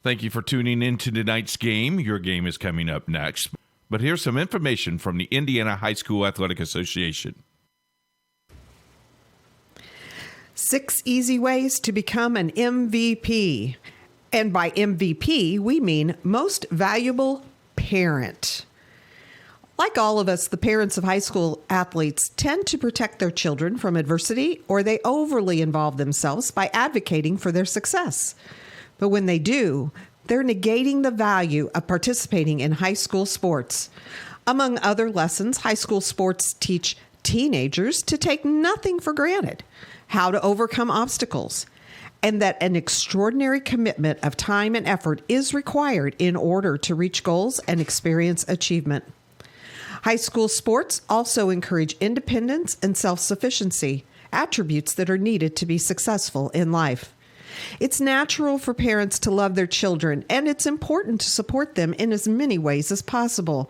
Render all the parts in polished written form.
Thank you for tuning in to tonight's game. Your game is coming up next. But here's some information from the Indiana High School Athletic Association. 6 easy ways to become an MVP. And by MVP, we mean most valuable parent. Like all of us, the parents of high school athletes tend to protect their children from adversity, or they overly involve themselves by advocating for their success. But when they do, they're negating the value of participating in high school sports. Among other lessons, high school sports teach teenagers to take nothing for granted, how to overcome obstacles, and that an extraordinary commitment of time and effort is required in order to reach goals and experience achievement. High school sports also encourage independence and self-sufficiency, attributes that are needed to be successful in life. It's natural for parents to love their children, and it's important to support them in as many ways as possible.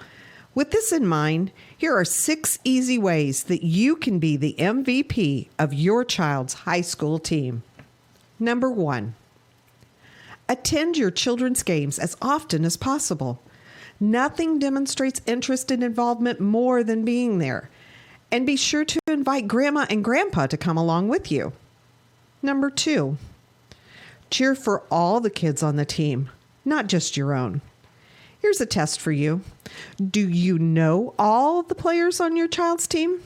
With this in mind, here are 6 easy ways that you can be the MVP of your child's high school team. Number 1, attend your children's games as often as possible. Nothing demonstrates interest and involvement more than being there. And be sure to invite Grandma and Grandpa to come along with you. Number 2, cheer for all the kids on the team, not just your own. Here's a test for you. Do you know all the players on your child's team?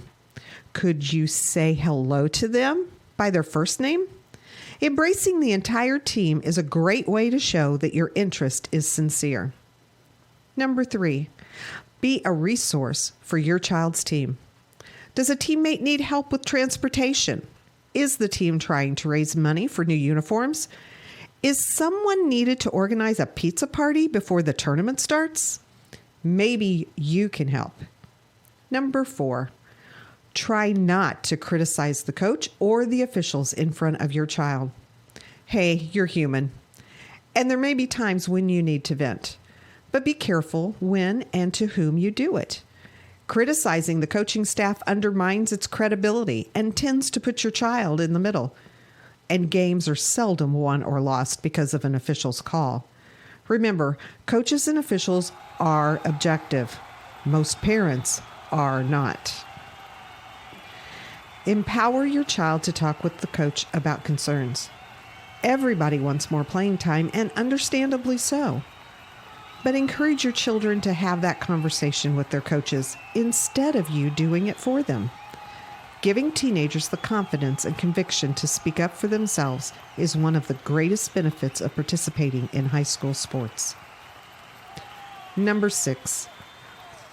Could you say hello to them by their first name? Embracing the entire team is a great way to show that your interest is sincere. Number 3, be a resource for your child's team. Does a teammate need help with transportation? Is the team trying to raise money for new uniforms? Is someone needed to organize a pizza party before the tournament starts? Maybe you can help. Number 4, try not to criticize the coach or the officials in front of your child. Hey, you're human, and there may be times when you need to vent, but be careful when and to whom you do it. Criticizing the coaching staff undermines its credibility and tends to put your child in the middle. And games are seldom won or lost because of an official's call. Remember, coaches and officials are objective. Most parents are not. Empower your child to talk with the coach about concerns. Everybody wants more playing time, and understandably so. But encourage your children to have that conversation with their coaches instead of you doing it for them. Giving teenagers the confidence and conviction to speak up for themselves is one of the greatest benefits of participating in high school sports. Number 6,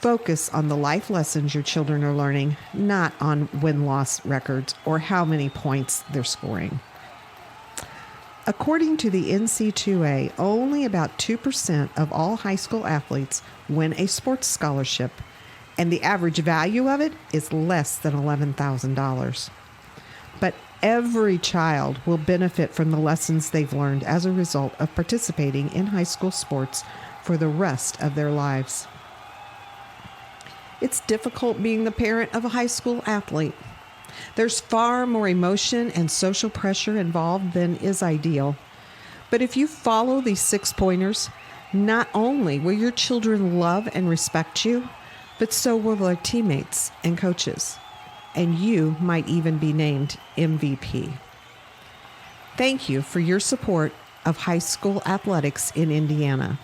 focus on the life lessons your children are learning, not on win-loss records or how many points they're scoring. According to the NC2A, only about 2% of all high school athletes win a sports scholarship, and the average value of it is less than $11,000. But every child will benefit from the lessons they've learned as a result of participating in high school sports for the rest of their lives. It's difficult being the parent of a high school athlete. There's far more emotion and social pressure involved than is ideal. But if you follow these 6 pointers, not only will your children love and respect you, but so will their teammates and coaches. And you might even be named MVP. Thank you for your support of high school athletics in Indiana.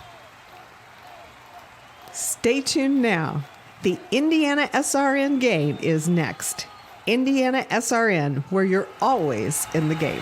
Stay tuned now. The Indiana SRN game is next. Indiana SRN, where you're always in the game.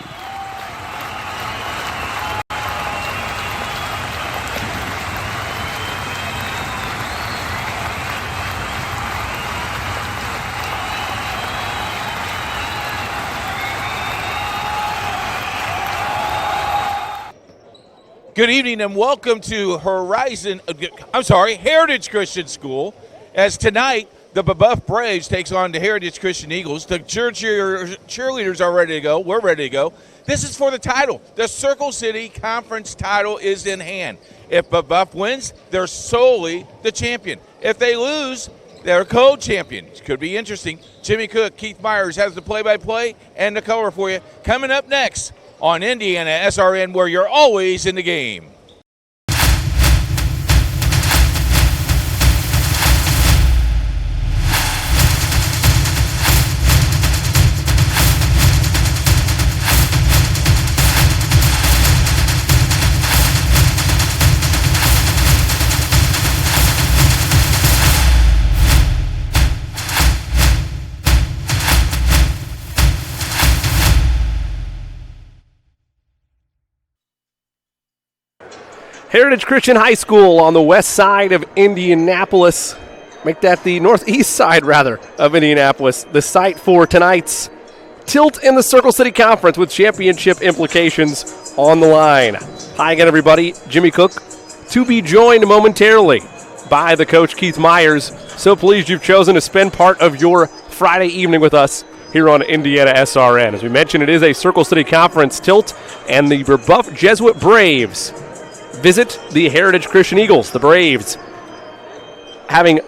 Good evening and welcome to Heritage Christian School. As tonight, the Brebeuf Braves takes on the Heritage Christian Eagles. The cheerleaders are ready to go. We're ready to go. This is for the title. The Circle City Conference title is in hand. If Brebeuf wins, they're solely the champion. If they lose, they're co-champions. Could be interesting. Jimmy Cook, Keith Myers has the play-by-play and the color for you. Coming up next on Indiana SRN, where you're always in the game. Heritage Christian High School on the west side of Indianapolis. Make that the northeast side, rather, of Indianapolis. The site for tonight's tilt in the Circle City Conference with championship implications on the line. Hi again, everybody. Jimmy Cook, to be joined momentarily by the coach, Keith Myers. So pleased you've chosen to spend part of your Friday evening with us here on Indiana SRN. As we mentioned, it is a Circle City Conference tilt, and the Brebeuf Jesuit Braves visit the Heritage Christian Eagles. The Braves, having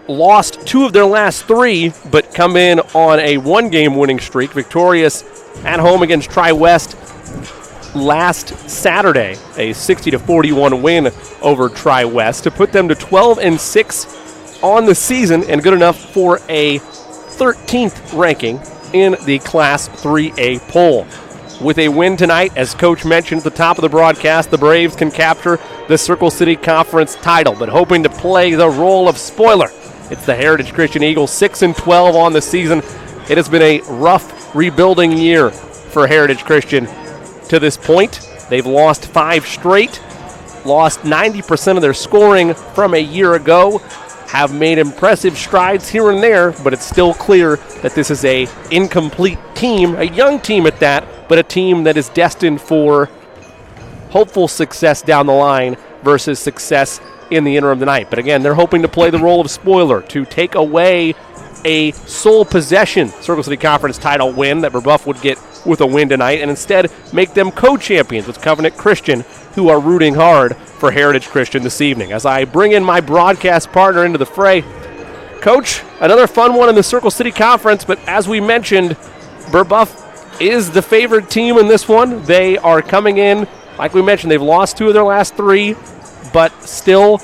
lost 2 of their last 3, but come in on a 1-game winning streak, victorious at home against Tri-West last Saturday, a 60-41 win over Tri-West to put them to 12-6 on the season and good enough for a 13th ranking in the Class 3A poll. With a win tonight, as Coach mentioned at the top of the broadcast, the Braves can capture the Circle City Conference title, but hoping to play the role of spoiler. It's the Heritage Christian Eagles, 6-12 on the season. It has been a rough rebuilding year for Heritage Christian to this point. They've lost 5 straight, lost 90% of their scoring from a year ago, have made impressive strides here and there, but it's still clear that this is a incomplete team, a young team at that, but a team that is destined for hopeful success down the line versus success in the interim tonight. But again, they're hoping to play the role of spoiler, to take away a sole possession Circle City Conference title win that Brebeuf would get with a win tonight, and instead make them co-champions with Covenant Christian, who are rooting hard for Heritage Christian this evening. As I bring in my broadcast partner into the fray, Coach, another fun one in the Circle City Conference, but as we mentioned, Brebeuf is the favored team in this one. They are coming in, like we mentioned, they've lost 2 of their last 3, but still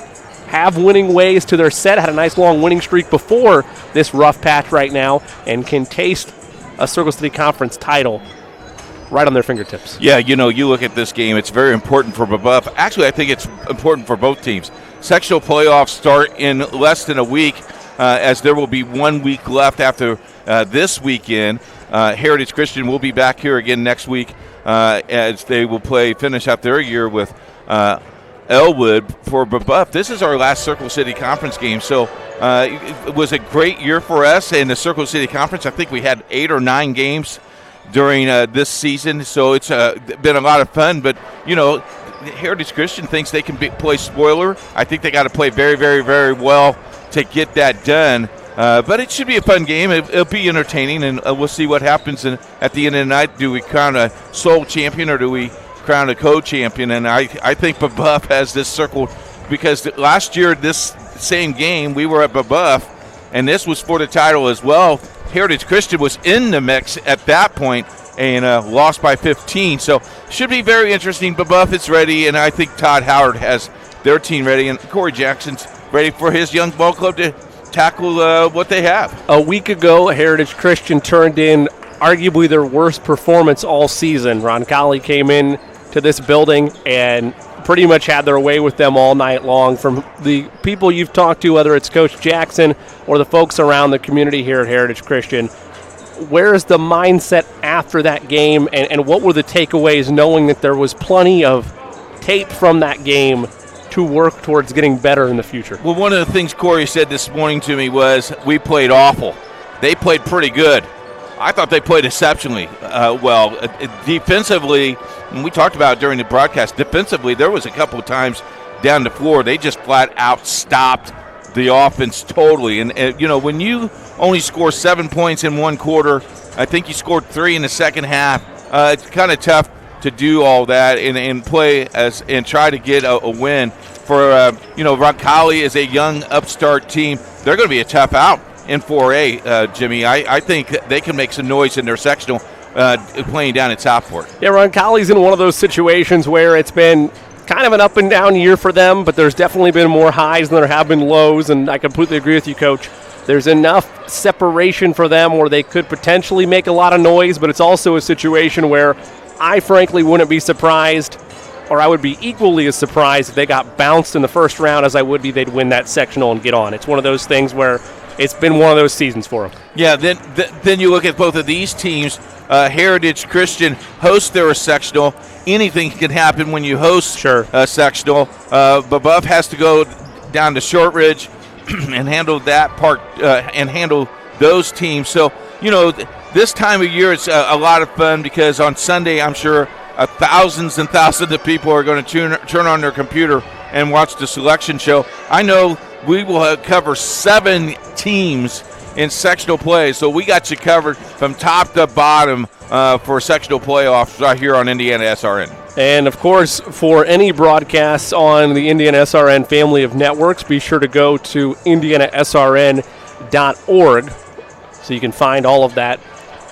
have winning ways to their set, had a nice long winning streak before this rough patch right now, and can taste a Circle City Conference title right on their fingertips. Yeah, you look at this game, it's very important for Brebeuf. Actually, I think it's important for both teams. Sectional playoffs start in less than a week, as there will be 1 week left after this weekend. Heritage Christian will be back here again next week as they will finish out their year with Elwood. For Brebeuf, this is our last Circle City Conference game, so it was a great year for us in the Circle City Conference. I think we had 8 or 9 games during this season, so it's been a lot of fun. But Heritage Christian thinks they can play spoiler. I think they got to play very, very, very well to get that done. But it should be a fun game. It'll be entertaining, and we'll see what happens at the end of the night. Do we crown a sole champion, or do we crown a co-champion? And I think Brebeuf has this circle, because last year, this same game, we were at Brebeuf, and this was for the title as well. Heritage Christian was in the mix at that point and lost by 15. So should be very interesting. Brebeuf is ready, and I think Todd Howard has their team ready, and Corey Jackson's ready for his young ball club to tackle what they have. A week ago, Heritage Christian turned in arguably their worst performance all season. Roncalli came in to this building and pretty much had their way with them all night long. From the people you've talked to, whether it's Coach Jackson or the folks around the community here at Heritage Christian, where is the mindset after that game, and what were the takeaways, knowing that there was plenty of tape from that game to work towards getting better in the future? Well, one of the things Corey said this morning to me was, we played awful. They played pretty good. I thought they played exceptionally well. Defensively, and we talked about it during the broadcast, defensively, there was a couple of times down the floor, they just flat out stopped the offense totally. And when you only score 7 points in one quarter, I think you scored 3 in the second half, it's kind of tough to do all that and play and try to get a win. For Roncalli is a young upstart team. They're going to be a tough out in 4A, Jimmy. I think they can make some noise in their sectional playing down at Southport. Yeah, Roncalli's in one of those situations where it's been kind of an up and down year for them, but there's definitely been more highs than there have been lows, and I completely agree with you, Coach. There's enough separation for them where they could potentially make a lot of noise, but it's also a situation where I frankly wouldn't be surprised, or I would be equally as surprised if they got bounced in the first round as I would be they'd win that sectional and get on. It's one of those things where it's been one of those seasons for them. Yeah, then you look at both of these teams. Heritage Christian hosts their sectional. Anything can happen when you host a sectional. Brebeuf has to go down to Shortridge and handle that part and handle those teams. So, this time of year it's a lot of fun because on Sunday I'm sure thousands and thousands of people are going to turn on their computer and watch the selection show. I know we will cover 7 teams in sectional play, so we got you covered from top to bottom for sectional playoffs right here on Indiana SRN. And, of course, for any broadcasts on the Indiana SRN family of networks, be sure to go to indianasrn.org so you can find all of that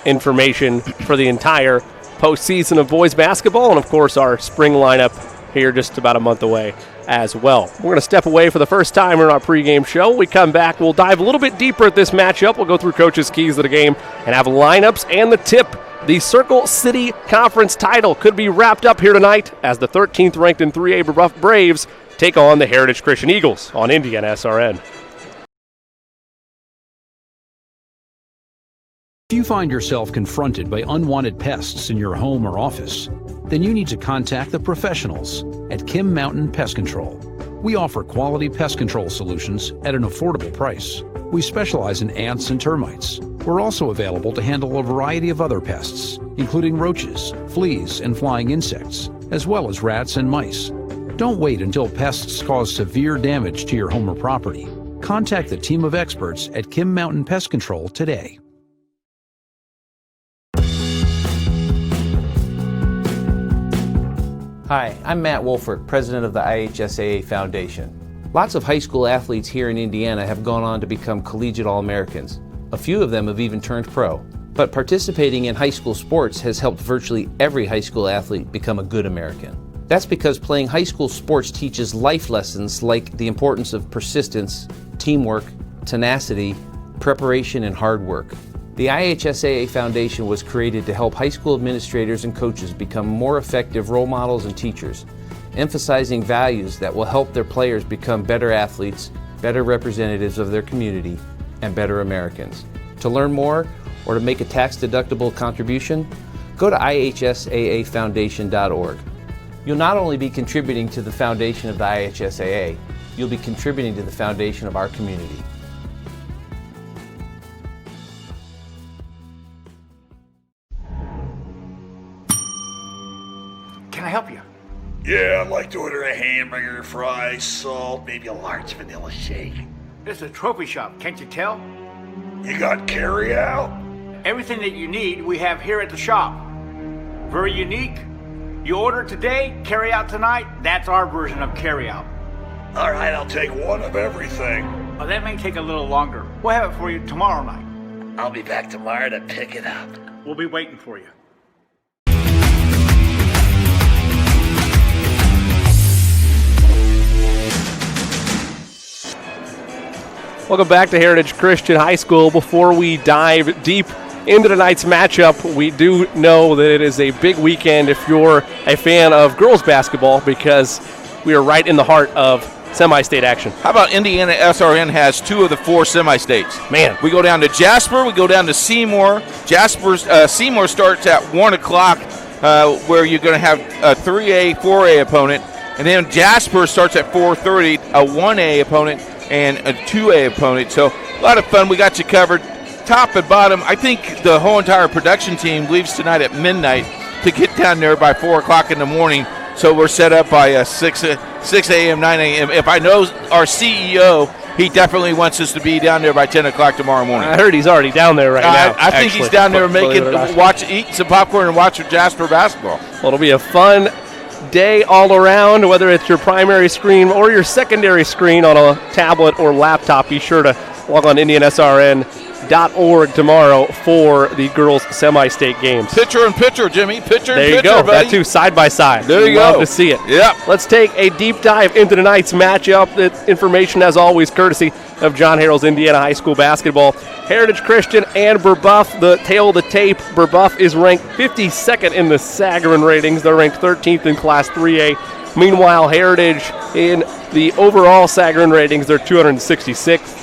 information for the entire postseason of boys basketball and, of course, our spring lineup here just about a month away as well. We're going to step away for the first time in our pregame show. When we come back, we'll dive a little bit deeper at this matchup. We'll go through coaches' keys to the game and have lineups and the tip. The Circle City Conference title could be wrapped up here tonight as the 13th ranked in 3A Brebeuf Braves take on the Heritage Christian Eagles on Indiana SRN. If you find yourself confronted by unwanted pests in your home or office, then you need to contact the professionals at Kim Mountain Pest Control. We offer quality pest control solutions at an affordable price. We specialize in ants and termites. We're also available to handle a variety of other pests, including roaches, fleas, and flying insects, as well as rats and mice. Don't wait until pests cause severe damage to your home or property. Contact the team of experts at Kim Mountain Pest Control today. Hi, I'm Matt Wolfert, president of the IHSAA Foundation. Lots of high school athletes here in Indiana have gone on to become collegiate All-Americans. A few of them have even turned pro. But participating in high school sports has helped virtually every high school athlete become a good American. That's because playing high school sports teaches life lessons like the importance of persistence, teamwork, tenacity, preparation, and hard work. The IHSAA Foundation was created to help high school administrators and coaches become more effective role models and teachers, emphasizing values that will help their players become better athletes, better representatives of their community, and better Americans. To learn more or to make a tax-deductible contribution, go to IHSAAfoundation.org. You'll not only be contributing to the foundation of the IHSAA, you'll be contributing to the foundation of our community. Can I help you? Yeah, I'd like to order a hamburger, fries, salt, maybe a large vanilla shake. This is a trophy shop, can't you tell? You got carry out? Everything that you need, we have here at the shop. Very unique. You order today, carry out tonight. That's our version of carry out. All right, I'll take one of everything. Well, that may take a little longer. We'll have it for you tomorrow night. I'll be back tomorrow to pick it up. We'll be waiting for you. Welcome back to Heritage Christian High School. Before we dive deep into tonight's matchup, we do know that it is a big weekend if you're a fan of girls basketball because we are right in the heart of semi-state action. How about Indiana SRN has 2 of the 4 semi-states? Man. We go down to Jasper, we go down to Seymour. Seymour starts at 1 o'clock where you're going to have a 3A, 4A opponent. And then Jasper starts at 4:30, a 1A opponent and a 2A opponent. So a lot of fun. We got you covered top and bottom. I think the whole entire production team leaves tonight at midnight to get down there by 4 o'clock in the morning. So we're set up by 6 a.m., 9 a.m. If I know our CEO, he definitely wants us to be down there by 10 o'clock tomorrow morning. I heard he's already down there right now. I think he's down there eating some popcorn and watching Jasper basketball. Well, it'll be a fun day all around, whether it's your primary screen or your secondary screen on a tablet or laptop. Be sure to log on to indianasrn.org tomorrow for the girls' semi-state games. Pitcher and pitcher, Jimmy. Pitcher there and pitcher, you go. buddy. That too, side by side. There you Love go. to see it. Yep. Let's take a deep dive into tonight's matchup. The information, as always, courtesy of John Harrell's Indiana High School Basketball. Heritage Christian and Brebeuf, the tail of the tape. Brebeuf is ranked 52nd in the Sagarin ratings. They're ranked 13th in Class 3A. Meanwhile, Heritage in the overall Sagarin ratings, they're 266th.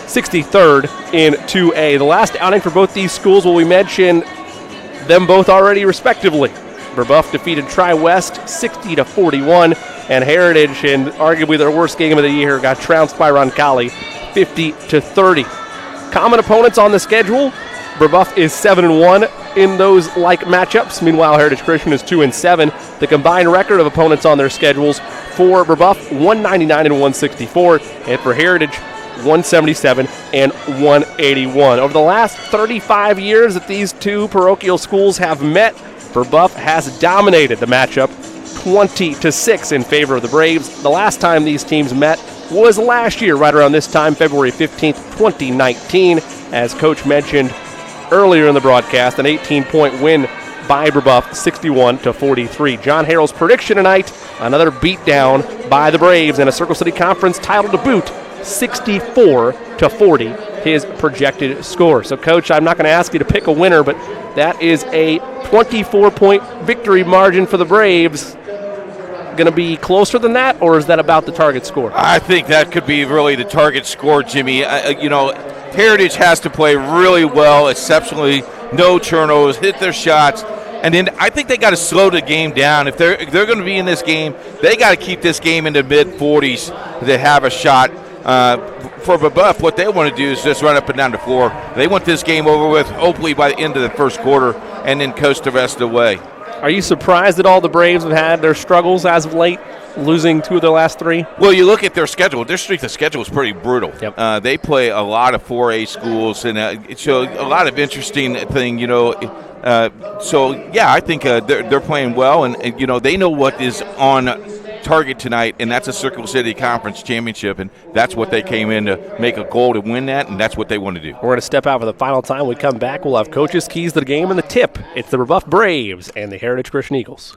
63rd in 2A. The last outing for both these schools, will we mention them both already respectively. Brebeuf defeated Tri-West 60-41, and Heritage, in arguably their worst game of the year, got trounced by Roncalli 50-30. Common opponents on the schedule: Brebeuf is 7-1 in those like matchups. Meanwhile, Heritage Christian is 2-7. The combined record of opponents on their schedules for Brebeuf: 199 and 164, and for Heritage, 177 and 181. Over the last 35 years that these two parochial schools have met, Brebeuf has dominated the matchup 20-6 in favor of the Braves. The last time these teams met was last year, right around this time, February 15th, 2019. As Coach mentioned earlier in the broadcast, an 18-point win by Brebeuf, 61-43. John Harrell's prediction tonight: another beatdown by the Braves in a Circle City Conference title to boot, 64-40. His projected score. So, Coach, I'm not going to ask you to pick a winner, but that is a 24-point victory margin for the Braves. Going to be closer than that, or is that about the target score? I think that could be really the target score, Jimmy. Heritage has to play really well, exceptionally, no turnovers, hit their shots, and then I think they got to slow the game down. If they're going to be in this game, they got to keep this game in the mid-40s to have a shot. For Brebeuf, what they want to do is just run up and down the floor. They want this game over with, hopefully by the end of the first quarter, and then coast the rest of the way. Are you surprised that all the Braves have had their struggles as of late, losing 2 of their last 3? Well, you look at their schedule. Their strength of schedule is pretty brutal. Yep. They play a lot of 4A schools, and so a lot of interesting thing, I think they're playing well, and they know what is on target tonight, and that's a Circle City Conference championship, and that's what they came in to make a goal to win that, and that's what they want to do. We're going to step out for the final time. When we come back, we'll have Coach's keys to the game and the tip. It's the Brebeuf Braves and the Heritage Christian Eagles.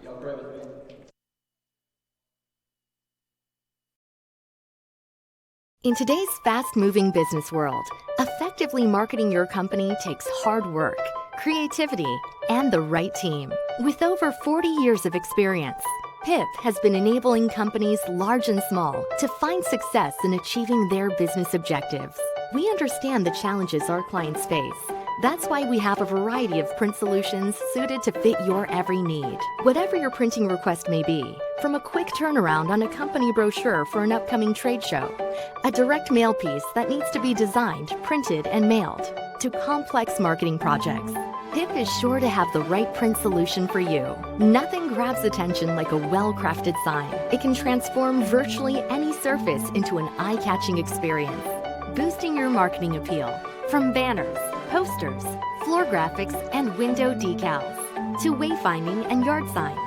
In today's fast-moving business world, effectively marketing your company takes hard work, creativity, and the right team. With over 40 years of experience, PIP has been enabling companies large and small to find success in achieving their business objectives. We understand the challenges our clients face. That's why we have a variety of print solutions suited to fit your every need. Whatever your printing request may be, from a quick turnaround on a company brochure for an upcoming trade show, a direct mail piece that needs to be designed, printed, and mailed, to complex marketing projects, PIP is sure to have the right print solution for you. Nothing grabs attention like a well-crafted sign. It can transform virtually any surface into an eye-catching experience, boosting your marketing appeal. From banners, posters, floor graphics, and window decals, to wayfinding and yard signs.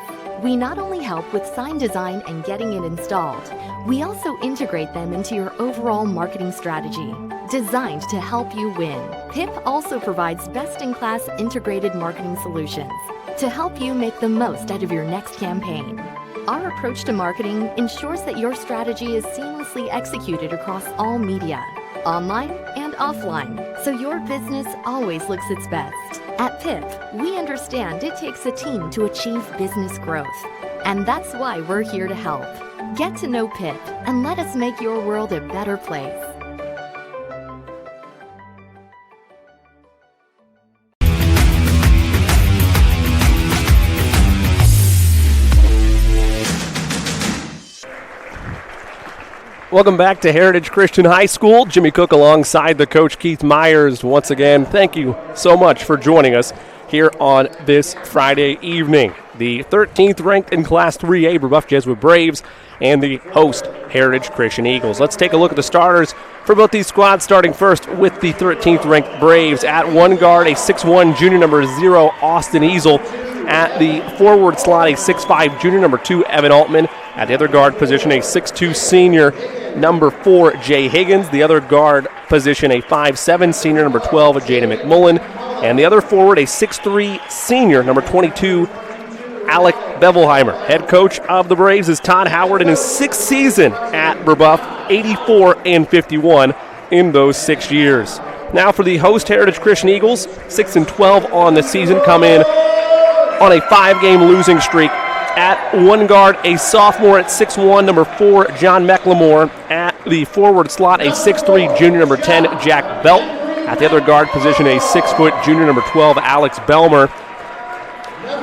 We not only help with sign design and getting it installed, we also integrate them into your overall marketing strategy, designed to help you win. PIP also provides best-in-class integrated marketing solutions to help you make the most out of your next campaign. Our approach to marketing ensures that your strategy is seamlessly executed across all media, online and offline, so your business always looks its best. At PIP, we understand it takes a team to achieve business growth, and that's why we're here to help. Get to know PIP and let us make your world a better place. Welcome back to Heritage Christian High School. Jimmy Cook alongside the coach Keith Myers. Once again, thank you so much for joining us here on this Friday evening. The 13th ranked in Class 3A Brebeuf Jesuit Braves and the host Heritage Christian Eagles. Let's take a look at the starters for both these squads, starting first with the 13th ranked Braves. At one guard, a 6'1 junior number 0, Austin Easel. At the forward slot, a 6'5 junior number 2, Evan Altman. At the other guard position, a 6'2 senior number 4, Jay Higgins. The other guard position, a 5'7 senior number 12, Jaden McMullen. And the other forward, a 6'3 senior number 22, Alec Bevelheimer. Head coach of the Braves is Todd Howard in his 6th season at Brebeuf, 84-51 in those 6 years. Now for the host Heritage Christian Eagles, 6-12 on the season, come in on a 5-game losing streak. At one guard, a sophomore at 6'1, number 4, John McLemore. At the forward slot, a 6'3 junior number 10, Jack Belt. At the other guard position, a 6' junior number 12, Alex Belmer.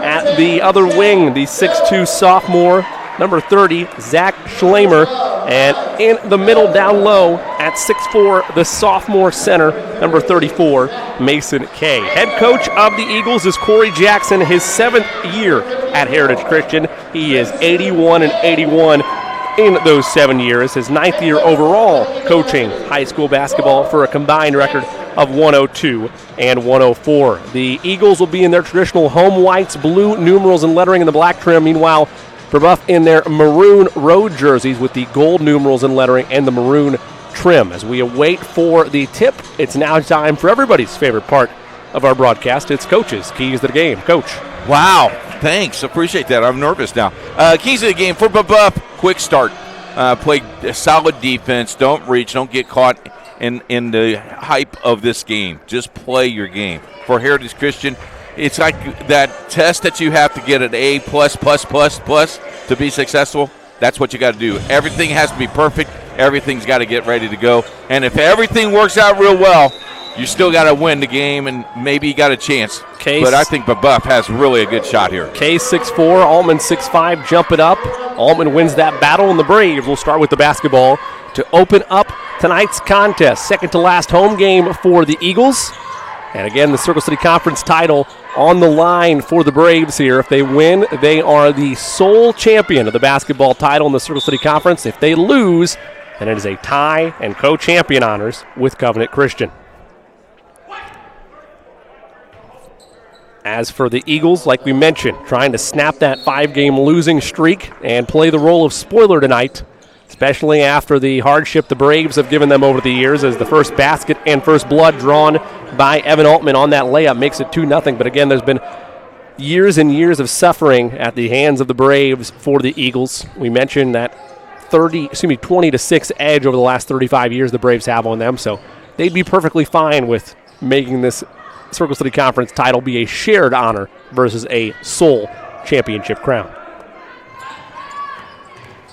At the other wing, the 6'2 sophomore, number 30, Zach Schlemer. And in the middle down low at 6'4", the sophomore center, number 34, Mason Kay. Head coach of the Eagles is Corey Jackson, his 7th year at Heritage Christian. He is 81-81 in those 7 years. His 9th year overall coaching high school basketball for a combined record of 102 and 104. The Eagles will be in their traditional home whites, blue numerals and lettering in the black trim. Meanwhile, Brebeuf in their maroon road jerseys with the gold numerals and lettering and the maroon trim. As we await for the tip, it's now time for everybody's favorite part of our broadcast. It's Coach's Keys to the Game. Coach. Wow, thanks. Appreciate that. I'm nervous now. Keys to the game for Brebeuf, quick start. Play a solid defense. Don't reach. Don't get caught in the hype of this game. Just play your game. For Heritage Christian, it's like that test that you have to get an A+++ to be successful. That's what you got to do. Everything has to be perfect. Everything's got to get ready to go. And if everything works out real well, you still got to win the game, and maybe you got a chance. But I think Brebeuf has really a good shot here. Case 6'4", Altman 6'5", jump it up. Altman wins that battle, and the Braves will start with the basketball to open up tonight's contest. Second to last home game for the Eagles. And again, the Circle City Conference title on the line for the Braves here. If they win, they are the sole champion of the basketball title in the Circle City Conference. If they lose, then it is a tie and co-champion honors with Covenant Christian. As for the Eagles, like we mentioned, trying to snap that 5-game losing streak and play the role of spoiler tonight, especially after the hardship the Braves have given them over the years, as the first basket and first blood drawn by Evan Altman on that layup makes it 2-0. But again, there's been years and years of suffering at the hands of the Braves for the Eagles. We mentioned that 20-6 edge over the last 35 years the Braves have on them, so they'd be perfectly fine with making this Circle City Conference title be a shared honor versus a sole championship crown.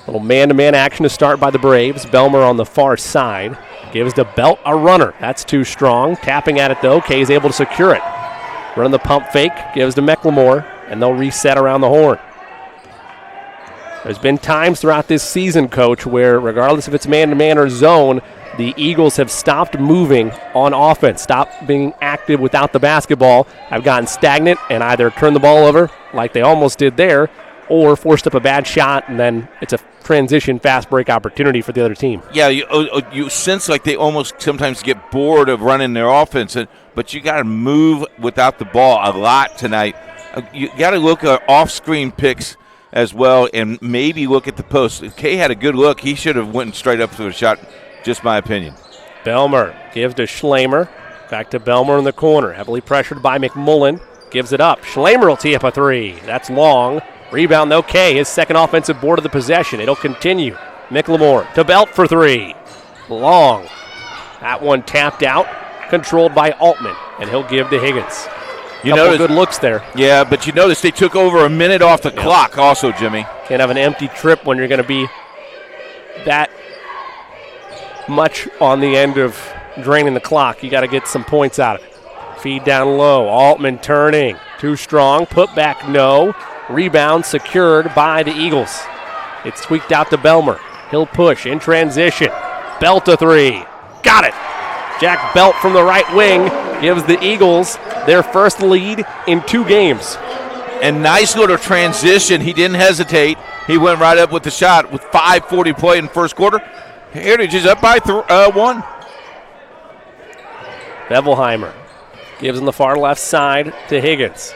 Little man-to-man action to start by the Braves. Belmer on the far side. Gives to Belt a runner. That's too strong. Tapping at it, though. Kay is able to secure it. Run the pump fake. Gives to McLemore, and they'll reset around the horn. There's been times throughout this season, Coach, where regardless if it's man-to-man or zone, the Eagles have stopped moving on offense, stopped being active without the basketball, have gotten stagnant and either turned the ball over, like they almost did there, or forced up a bad shot, and then it's a transition fast break opportunity for the other team. Yeah, you sense like they almost sometimes get bored of running their offense, but you got to move without the ball a lot tonight. You got to look at off-screen picks as well, and maybe look at the post. If Kay had a good look, he should have went straight up for the shot, just my opinion. Belmer gives to Schlemer. Back to Belmer in the corner. Heavily pressured by McMullen. Gives it up. Schlemer will tee up a three. That's long. Rebound, though, Kay, his second offensive board of the possession. It'll continue. McLemore to Belt for three. Long. That one tapped out, controlled by Altman, and he'll give to Higgins. Couple good looks there. Yeah, but you notice they took over a minute off the clock also, Jimmy. Can't have an empty trip when you're going to be that much on the end of draining the clock. You got to get some points out of it. Feed down low. Altman turning. Too strong. Put back, no. Rebound secured by the Eagles. It's tweaked out to Belmer. He'll push in transition. Belt a three. Got it. Jack Belt from the right wing gives the Eagles their first lead in 2 games. And nice little transition. He didn't hesitate. He went right up with the shot with 5:40 play in the first quarter. Heritage is up by 1. Bevelheimer gives on the far left side to Higgins.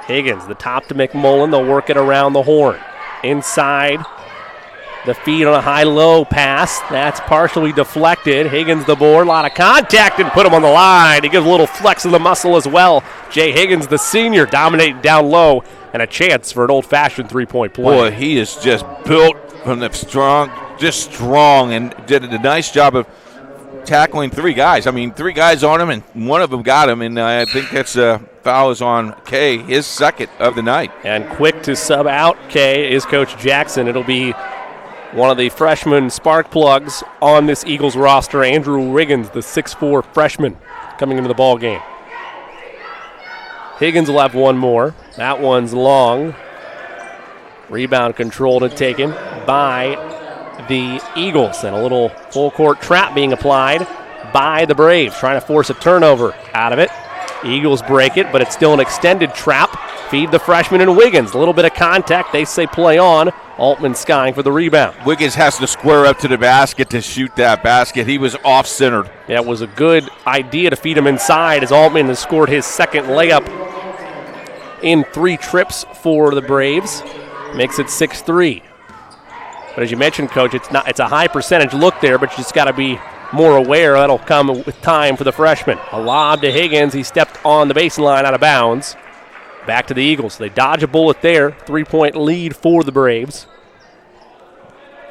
Higgins, the top to McMullen. They'll work it around the horn. Inside, the feed on a high-low pass. That's partially deflected. Higgins the board. A lot of contact and put him on the line. He gives a little flex of the muscle as well. Jay Higgins, the senior, dominating down low, and a chance for an old-fashioned three-point play. Boy, he is just built from the strong, and did a nice job of tackling 3 guys. I mean, 3 guys on him, and one of them got him, and I think that's foul is on Kay, his second of the night. And quick to sub out Kay is Coach Jackson. It'll be one of the freshman spark plugs on this Eagles roster, Andrew Riggins, the 6'4 freshman, coming into the ball game. Higgins will have one more. That one's long. Rebound controlled and taken by the Eagles. And a little full court trap being applied by the Braves, trying to force a turnover out of it. Eagles break it, but it's still an extended trap. Feed the freshman and Wiggins. A little bit of contact. They say play on. Altman skying for the rebound. Wiggins has to square up to the basket to shoot that basket. He was off-centered. Yeah, it was a good idea to feed him inside as Altman has scored his second layup in 3 trips for the Braves. Makes it 6-3. But as you mentioned, Coach, it's a high percentage look there, but you just got to be more aware. That'll come with time for the freshman. A lob to Higgins. He stepped on the baseline out of bounds. Back to the Eagles. They dodge a bullet there. 3-point lead for the Braves.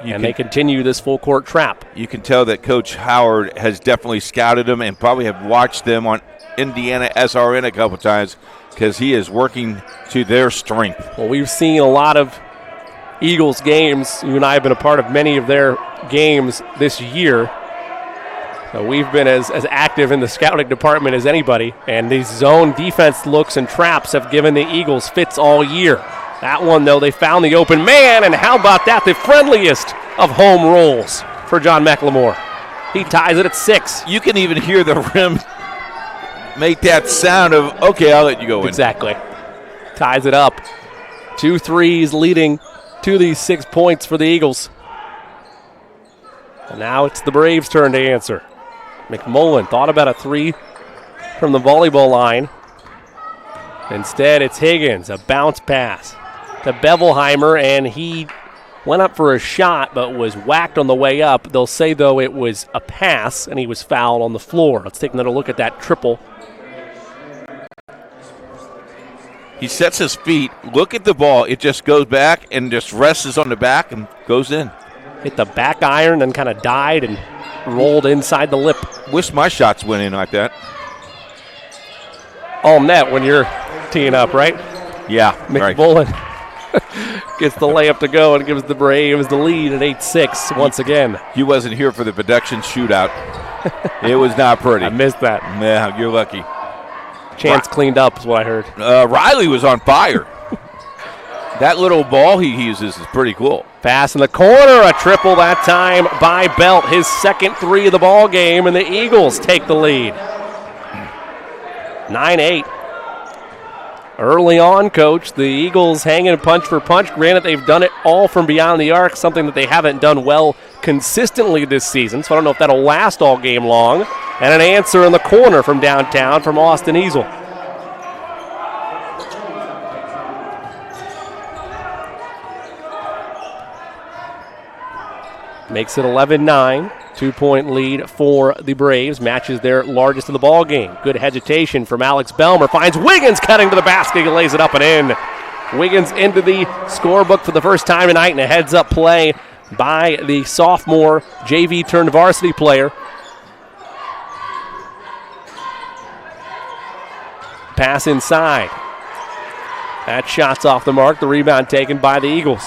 They continue this full court trap. You can tell that Coach Howard has definitely scouted them and probably have watched them on Indiana SRN a couple times because he is working to their strength. Well, we've seen a lot of Eagles games. You and I have been a part of many of their games this year. So we've been as active in the scouting department as anybody, and these zone defense looks and traps have given the Eagles fits all year. That one, though, they found the open man, and how about that? The friendliest of home rolls for John McLemore. He ties it at 6. You can even hear the rim make that sound of, okay, I'll let you go in. Exactly. Ties it up. 2 threes leading to these 6 points for the Eagles. And now it's the Braves' turn to answer. McMullen thought about a 3 from the volleyball line. Instead, it's Higgins, a bounce pass to Bevelheimer, and he went up for a shot but was whacked on the way up. They'll say, though, it was a pass, and he was fouled on the floor. Let's take another look at that triple. He sets his feet, look at the ball. It just goes back and just rests on the back and goes in. Hit the back iron, then kind of died and rolled inside the lip. Wish my shots went in like that. All net when you're teeing up, right? Yeah, McMullen gets the layup to go and gives the Braves the lead at 8-6 once again. You wasn't here for the production shootout. It was not pretty. I missed that. Yeah, you're lucky. Chance cleaned up is what I heard. Riley was on fire. That little ball he uses is pretty cool. Pass in the corner, a triple that time by Belt. His second 3 of the ball game, and the Eagles take the lead. 9-8. Early on, Coach, the Eagles hanging punch for punch. Granted, they've done it all from beyond the arc, something that they haven't done well consistently this season, so I don't know if that'll last all game long. And an answer in the corner from downtown from Austin Easel. Makes it 11-9. 2-point lead for the Braves. Matches their largest of the ball game. Good hesitation from Alex Belmer. Finds Wiggins cutting to the basket. He lays it up and in. Wiggins into the scorebook for the first time tonight, and a heads-up play by the sophomore JV-turned-varsity player. Pass inside. That shot's off the mark. The rebound taken by the Eagles.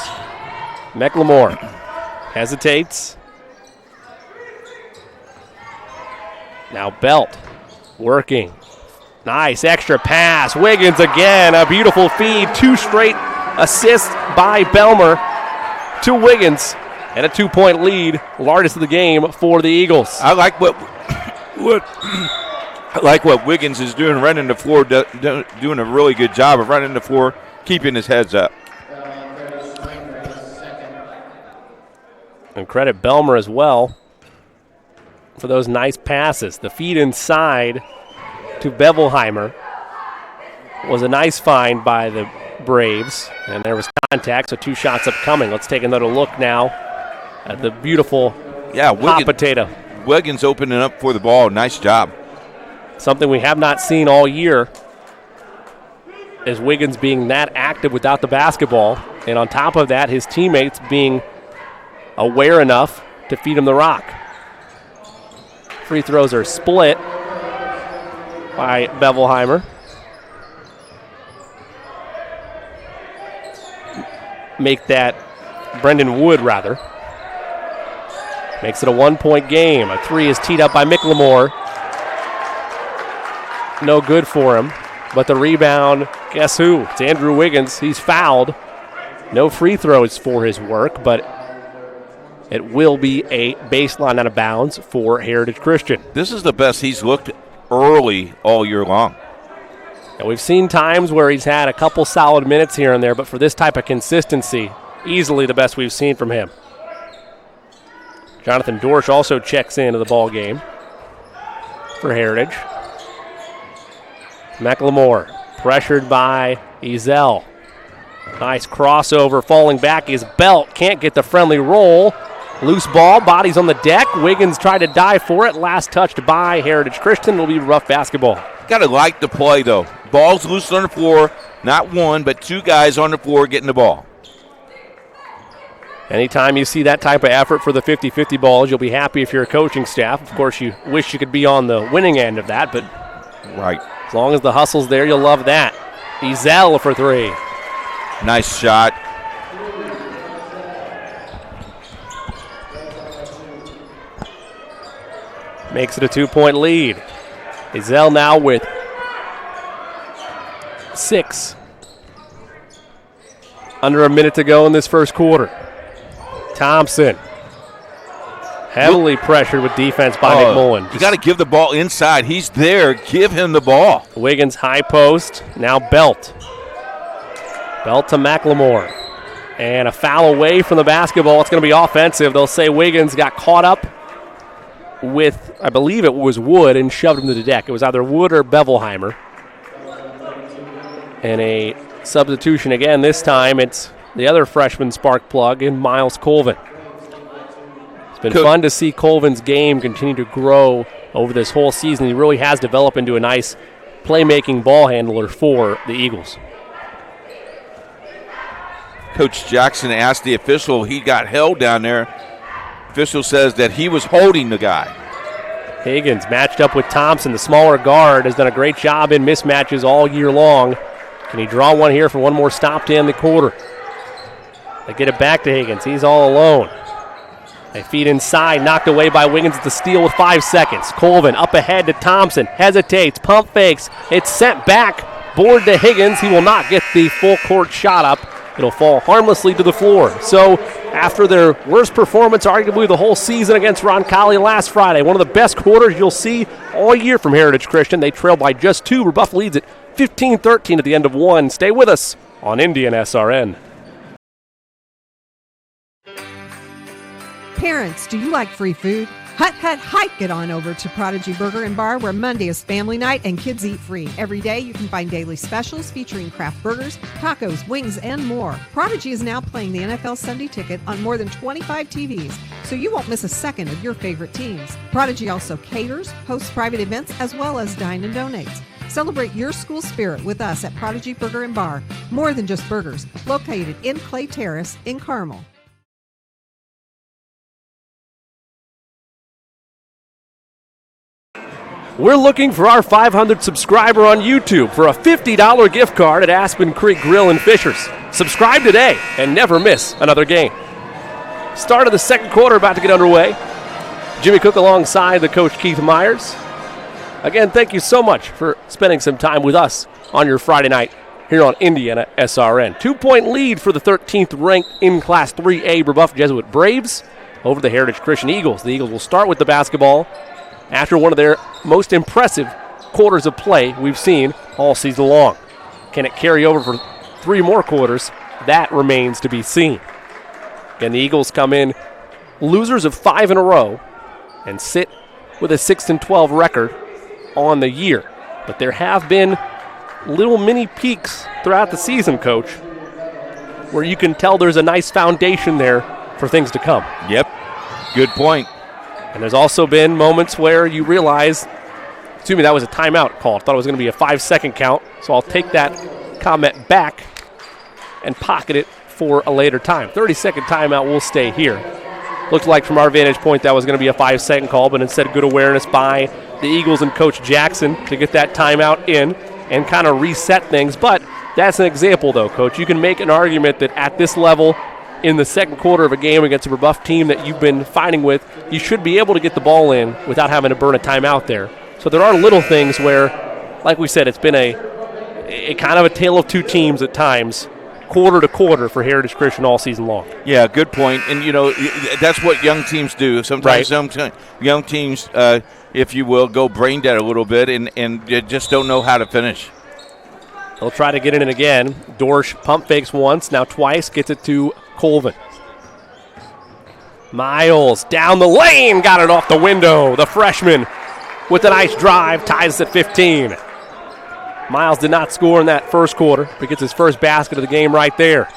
McLemore hesitates. Now Belt working. Nice extra pass. Wiggins again. A beautiful feed. 2 straight assists by Belmer to Wiggins. And a 2-point lead. Largest of the game for the Eagles. I like what Wiggins is doing, running the floor, doing a really good job of running the floor, keeping his heads up. And credit Belmer as well for those nice passes. The feed inside to Bevelheimer was a nice find by the Braves, and there was contact, so 2 shots upcoming. Let's take another look now at the beautiful hot potato. Wiggins opening up for the ball. Nice job. Something we have not seen all year is Wiggins being that active without the basketball, and on top of that, his teammates being aware enough to feed him the rock. Free throws are split by Bevelheimer. Make that Brendan Wood, rather. Makes it a 1-point game. A 3 is teed up by McLemore. No good for him. But the rebound, guess who? It's Andrew Wiggins. He's fouled. No free throws for his work, but it will be a baseline out of bounds for Heritage Christian. This is the best he's looked early all year long. And we've seen times where he's had a couple solid minutes here and there, but for this type of consistency, easily the best we've seen from him. Jonathan Dorsch also checks into the ball game for Heritage. McLemore pressured by Ezel. Nice crossover, falling back is Belt. Can't get the friendly roll. Loose ball, bodies on the deck. Wiggins tried to dive for it. Last touched by Heritage Christian. Will be rough basketball. Got to like the play, though. Ball's loose on the floor. Not one, but two guys on the floor getting the ball. Anytime you see that type of effort for the 50-50 balls, you'll be happy if you're a coaching staff. Of course, you wish you could be on the winning end of that, but right. As long as the hustle's there, you'll love that. Ezel for three. Nice shot. Makes it a 2-point lead. Ezel now with 6. Under a minute to go in this first quarter. Thompson. Heavily pressured with defense by McMullen. You got to give the ball inside. He's there. Give him the ball. Wiggins high post. Now Belt. Belt to McLemore. And a foul away from the basketball. It's going to be offensive. They'll say Wiggins got caught up with, I believe it was Wood, and shoved him to the deck. It was either Wood or Bevelheimer. And a substitution again. This time it's the other freshman spark plug in Miles Colvin. It's been fun to see Colvin's game continue to grow over this whole season. He really has developed into a nice playmaking ball handler for the Eagles. Coach Jackson asked the official, he got held down there. Official says that he was holding the guy. Higgins matched up with Thompson. The smaller guard has done a great job in mismatches all year long. Can he draw one here for one more stop to end the quarter? They get it back to Higgins. He's all alone. They feed inside, knocked away by Wiggins at the steal with 5 seconds. Colvin up ahead to Thompson, hesitates, pump fakes. It's sent back, board to Higgins. He will not get the full court shot up. It'll fall harmlessly to the floor. So after their worst performance, arguably the whole season against Roncalli last Friday, one of the best quarters you'll see all year from Heritage Christian. They trail by just 2. Brebeuf leads it 15-13 at the end of 1. Stay with us on Indian SRN. Parents, do you like free food? Hike it on over to Prodigy Burger and Bar, where Monday is family night and kids eat free. Every day you can find daily specials featuring craft burgers, tacos, wings, and more. Prodigy is now playing the NFL Sunday Ticket on more than 25 TVs, so you won't miss a second of your favorite teams. Prodigy also caters, hosts private events, as well as dine and donates. Celebrate your school spirit with us at Prodigy Burger and Bar. More than just burgers, located in Clay Terrace in Carmel. We're looking for our 500th subscriber on YouTube for a $50 gift card at Aspen Creek Grill and Fishers. Subscribe today and never miss another game. Start of the second quarter about to get underway. Jimmy Cook alongside the coach Keith Myers. Again, thank you so much for spending some time with us on your Friday night here on Indiana SRN. 2-point lead for the 13th ranked in Class 3A Brebeuf Jesuit Braves over the Heritage Christian Eagles. The Eagles will start with the basketball after one of their most impressive quarters of play we've seen all season long. Can it carry over for 3 more quarters? That remains to be seen. Again, the Eagles come in losers of 5 in a row and sit with a 6-12 record on the year. But there have been little mini peaks throughout the season, Coach, where you can tell there's a nice foundation there for things to come. Yep, good point. And there's also been moments where you realize, that was a timeout call. I thought it was going to be a 5-second count, so I'll take that comment back and pocket it for a later time. 30-second timeout will stay here. Looked like from our vantage point that was going to be a 5-second call, but instead good awareness by the Eagles and Coach Jackson to get that timeout in and kind of reset things. But that's an example, though, Coach. You can make an argument that at this level, in the second quarter of a game against a Brebeuf team that you've been fighting with, you should be able to get the ball in without having to burn a timeout there. So there are little things where, like we said, it's been a a kind of a tale of two teams at times, quarter to quarter for Heritage Christian all season long. Yeah, good point. And, that's what young teams do. Sometimes some young teams, if you will, go brain dead a little bit and just don't know how to finish. They'll try to get it in again. Dorsch pump fakes once, now twice, gets it to Colvin. Miles down the lane, got it off the window. The freshman with a nice drive ties us at 15. Miles did not score in that first quarter, but gets his first basket of the game right there.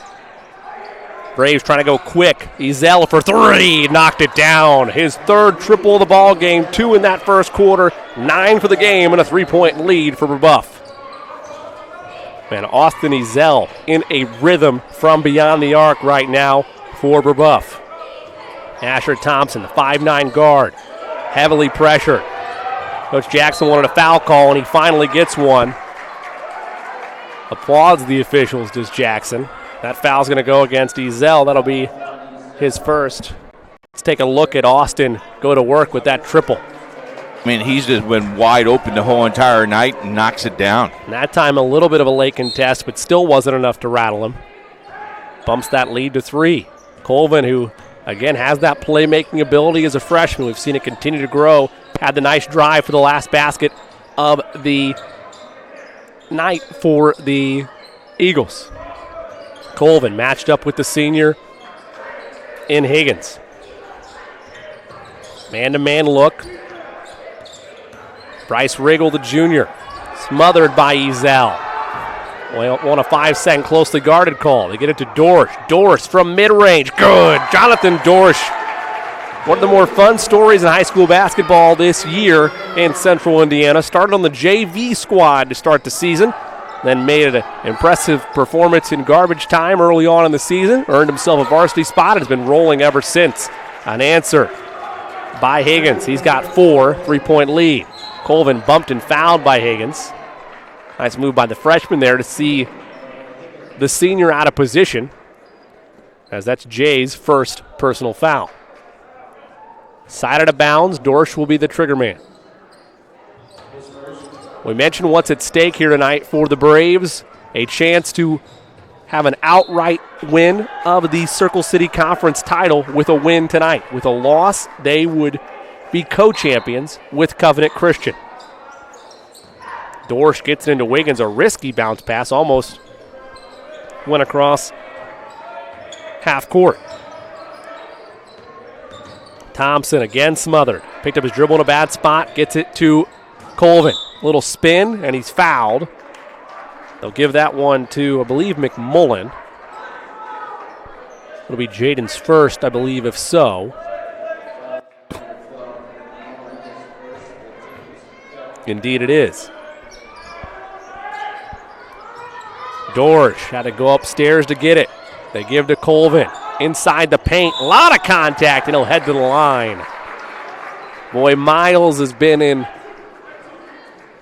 Braves trying to go quick. Ezel for three, knocked it down. His third triple of the ball game, 2 in that first quarter, 9 for the game, and a 3-point lead for Brebeuf. And Austin Ezel in a rhythm from beyond the arc right now for Brebeuf. Asher Thompson, the 5'9 guard, heavily pressured. Coach Jackson wanted a foul call, and he finally gets one. Applauds the officials, does Jackson. That foul's going to go against Ezel. That'll be his first. Let's take a look at Austin go to work with that triple. I mean, he's just been wide open the whole entire night and knocks it down. And that time a little bit of a late contest, but still wasn't enough to rattle him. Bumps that lead to 3. Colvin, who, again, has that playmaking ability as a freshman. We've seen it continue to grow. Had the nice drive for the last basket of the night for the Eagles. Colvin matched up with the senior in Higgins. Man-to-man look. Bryce Riggle, the junior, smothered by Ezel. Well, want a 5-second closely guarded call. They get it to Dorsch. Dorsch from mid-range. Good. Jonathan Dorsch. One of the more fun stories in high school basketball this year in Central Indiana. Started on the JV squad to start the season. Then made an impressive performance in garbage time early on in the season. Earned himself a varsity spot and has been rolling ever since. An answer by Higgins. He's got 4, 3-point lead. Colvin bumped and fouled by Higgins. Nice move by the freshman there to see the senior out of position, as that's Jay's first personal foul. Side out of bounds, Dorsch will be the trigger man. We mentioned what's at stake here tonight for the Braves. A chance to have an outright win of the Circle City Conference title with a win tonight. With a loss, they would be co-champions with Covenant Christian. Dorsch gets it into Wiggins, a risky bounce pass, almost went across half court. Thompson again smothered. Picked up his dribble in a bad spot, gets it to Colvin. Little spin, and he's fouled. They'll give that one to, I believe, McMullen. It'll be Jaden's first, I believe, if so. Indeed it is. Dorsch had to go upstairs to get it. They give to Colvin. Inside the paint, a lot of contact, and he'll head to the line. Boy, Miles has been in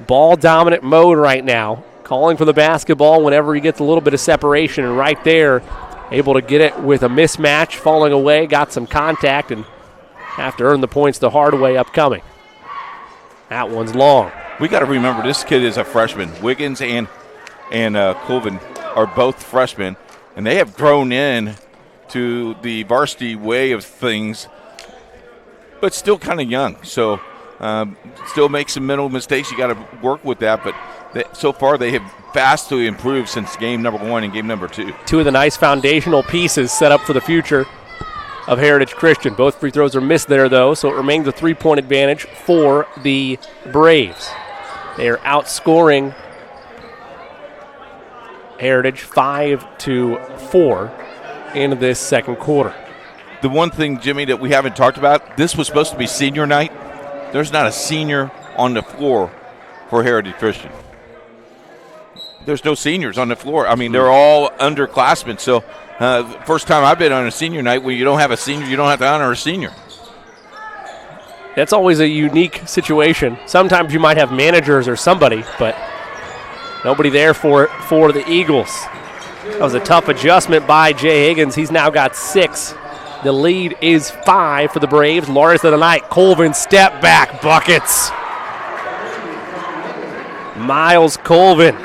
ball-dominant mode right now, calling for the basketball whenever he gets a little bit of separation, and right there, able to get it with a mismatch, falling away, got some contact, and have to earn the points the hard way upcoming. That one's long. We got to remember this kid is a freshman. Wiggins and Colvin are both freshmen, and they have grown in to the varsity way of things, but still kind of young. So still make some mental mistakes. You got to work with that, but so far they have vastly improved since game number 1 and game number 2. Two of the nice foundational pieces set up for the future of Heritage Christian. Both free throws are missed there, though, so it remains a 3-point advantage for the Braves. They are outscoring Heritage 5-4 in this second quarter. The one thing, Jimmy, that we haven't talked about, this was supposed to be senior night. There's not a senior on the floor for Heritage Christian. There's no seniors on the floor. I mean, they're all underclassmen. So first time I've been on a senior night where you don't have a senior, you don't have to honor a senior. That's always a unique situation. Sometimes you might have managers or somebody, but nobody there for the Eagles. That was a tough adjustment by Jay Higgins. He's now got 6. The lead is 5 for the Braves. Largest of the night. Colvin step back buckets. Miles Colvin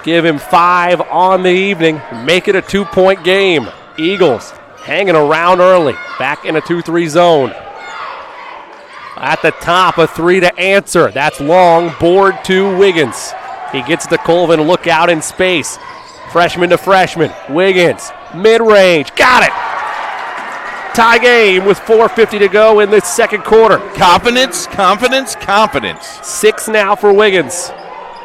Give him 5 on the evening. Make it a 2-point game. Eagles hanging around early. Back in a 2-3 zone. At the top, a 3 to answer. That's long. Board to Wiggins. He gets to Colvin. Look out in space. Freshman to freshman. Wiggins. Mid-range. Got it. Tie game with 4:50 to go in this second quarter. Confidence, confidence, confidence. 6 now for Wiggins.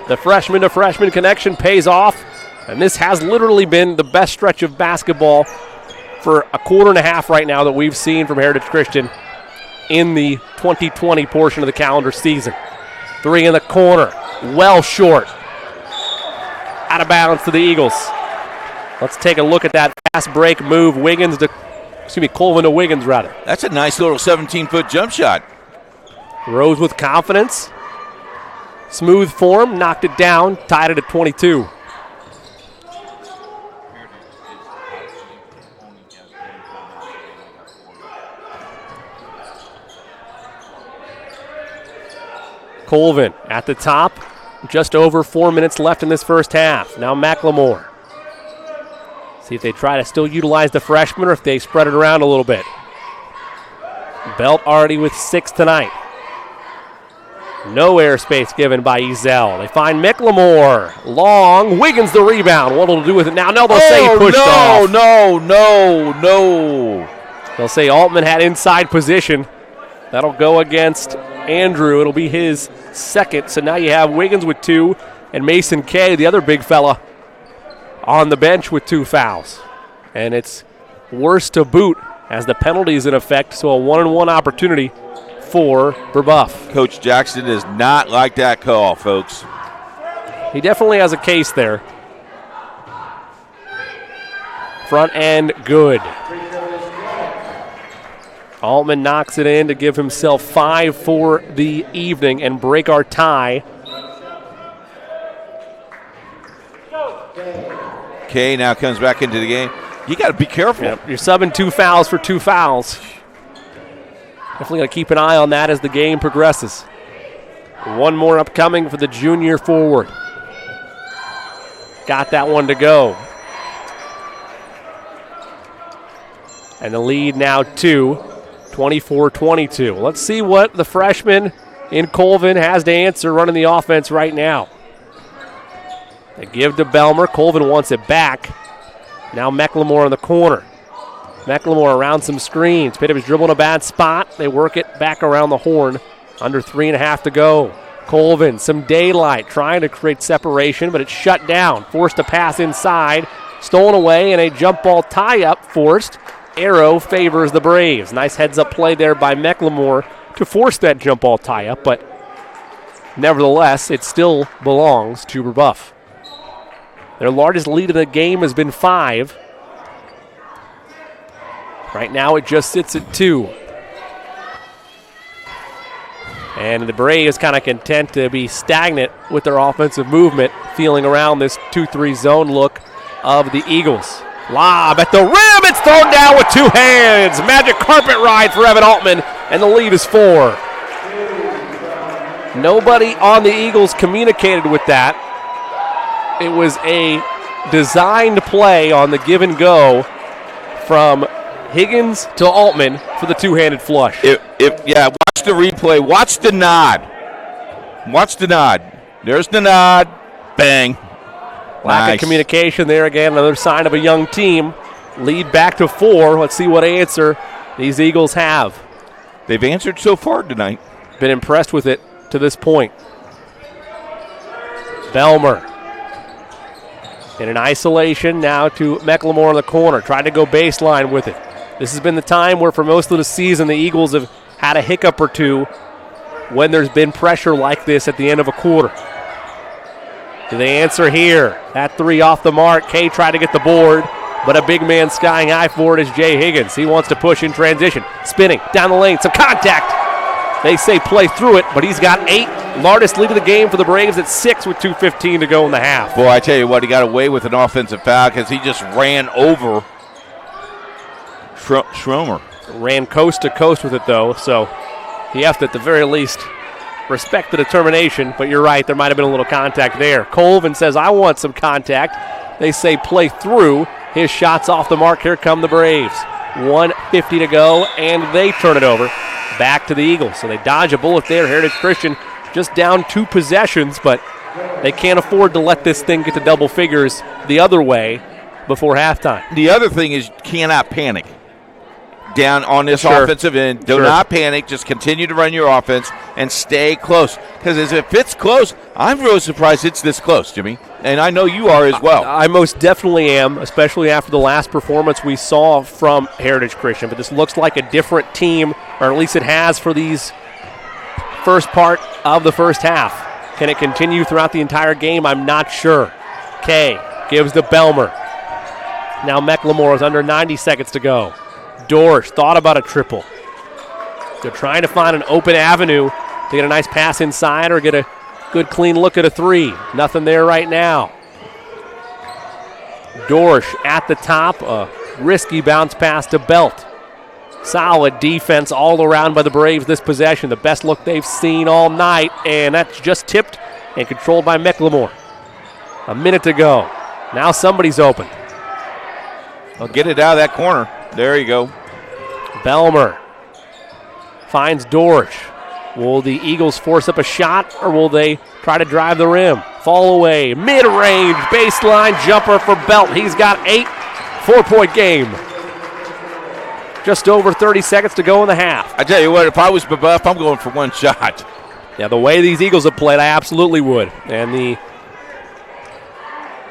The freshman to freshman connection pays off. And this has literally been the best stretch of basketball for a quarter and a half right now that we've seen from Heritage Christian in the 2020 portion of the calendar season. 3 in the corner. Well short. Out of bounds to the Eagles. Let's take a look at that fast break move. Colvin to Wiggins, rather. That's a nice little 17-foot jump shot. Rose with confidence. Smooth form, knocked it down, tied it at 22. Colvin at the top. Just over 4 minutes left in this first half. Now McLemore. See if they try to still utilize the freshman or if they spread it around a little bit. Belt already with 6 tonight. No airspace given by Ezel. They find McLemore. Long. Wiggins the rebound. What will do with it now? No, they'll say he pushed off. No. They'll say Altman had inside position. That'll go against Andrew. It'll be his second. So now you have Wiggins with 2 and Mason Kay, the other big fella, on the bench with 2 fouls. And it's worse to boot as the penalty is in effect. So a 1-on-1 opportunity for Brebeuf. Coach Jackson does not like that call, folks. He definitely has a case there. Front end good. Altman knocks it in to give himself 5 for the evening and break our tie. Kay now comes back into the game. You got to be careful. Yep. You're subbing 2 fouls for 2 fouls. Definitely going to keep an eye on that as the game progresses. 1 more upcoming for the junior forward. Got that one to go. And the lead now 2, 24-22. Let's see what the freshman in Colvin has to answer running the offense right now. They give to Belmer. Colvin wants it back. Now McLemore in the corner. McLemore around some screens. Pitt was dribbling a bad spot. They work it back around the horn. Under 3.5 to go. Colvin, some daylight, trying to create separation, but it's shut down. Forced to pass inside. Stolen away, and a jump ball tie-up forced. Arrow favors the Braves. Nice heads-up play there by McLemore to force that jump ball tie-up, but nevertheless, it still belongs to Brebeuf. Their largest lead of the game has been 5. Right now it just sits at 2. And the Braves kind of content to be stagnant with their offensive movement, feeling around this 2-3 zone look of the Eagles. Lob at the rim, it's thrown down with 2 hands. Magic carpet ride for Evan Altman, and the lead is 4. Nobody on the Eagles communicated with that. It was a designed play on the give and go from Higgins to Altman for the 2-handed flush. Watch the replay. Watch the nod. There's the nod. Bang. Lack of communication there again. Another sign of a young team. Lead back to 4. Let's see what answer these Eagles have. They've answered so far tonight. Been impressed with it to this point. Belmer in an isolation now to McLemore in the corner. Trying to go baseline with it. This has been the time where for most of the season the Eagles have had a hiccup or two when there's been pressure like this at the end of a quarter. Do they answer here? That 3 off the mark. Kay tried to get the board, but a big man skying high for it is Jay Higgins. He wants to push in transition. Spinning down the lane. Some contact. They say play through it, but he's got 8. Largest lead of the game for the Braves at 6 with 2:15 to go in the half. Boy, I tell you what, he got away with an offensive foul because he just ran over Schromer. Ran coast to coast with it, though, so he has to at the very least respect the determination, but you're right, there might have been a little contact there. Colvin says, I want some contact. They say play through. His shot's off the mark. Here come the Braves. 1:50 to go, and they turn it over back to the Eagles. So they dodge a bullet there. Heritage Christian just down 2 possessions, but they can't afford to let this thing get to double figures the other way before halftime. The other thing is cannot panic down on this Sure. offensive end. Do not panic. Just continue to run your offense and stay close. Because if it's close, I'm really surprised it's this close, Jimmy. And I know you are as well. I most definitely am, especially after the last performance we saw from Heritage Christian. But this looks like a different team, or at least it has for these first part of the first half. Can it continue throughout the entire game? I'm not sure. Kay gives to Belmer. Now McLemore is under 90 seconds to go. Dorsch thought about a triple. They're trying to find an open avenue to get a nice pass inside or get a good clean look at a 3. Nothing there right now. Dorsch at the top. A risky bounce pass to Belt. Solid defense all around by the Braves this possession. The best look they've seen all night, and that's just tipped and controlled by McLemore. A minute to go. Now somebody's open. I'll get it out of that corner. There you go. Belmer finds Dorsch. Will the Eagles force up a shot, or will they try to drive the rim? Fall away, mid-range, baseline jumper for Belt. He's got 8, 4-point game. Just over 30 seconds to go in the half. I tell you what, if I was Brebeuf, I'm going for one shot. Yeah, the way these Eagles have played, I absolutely would. And the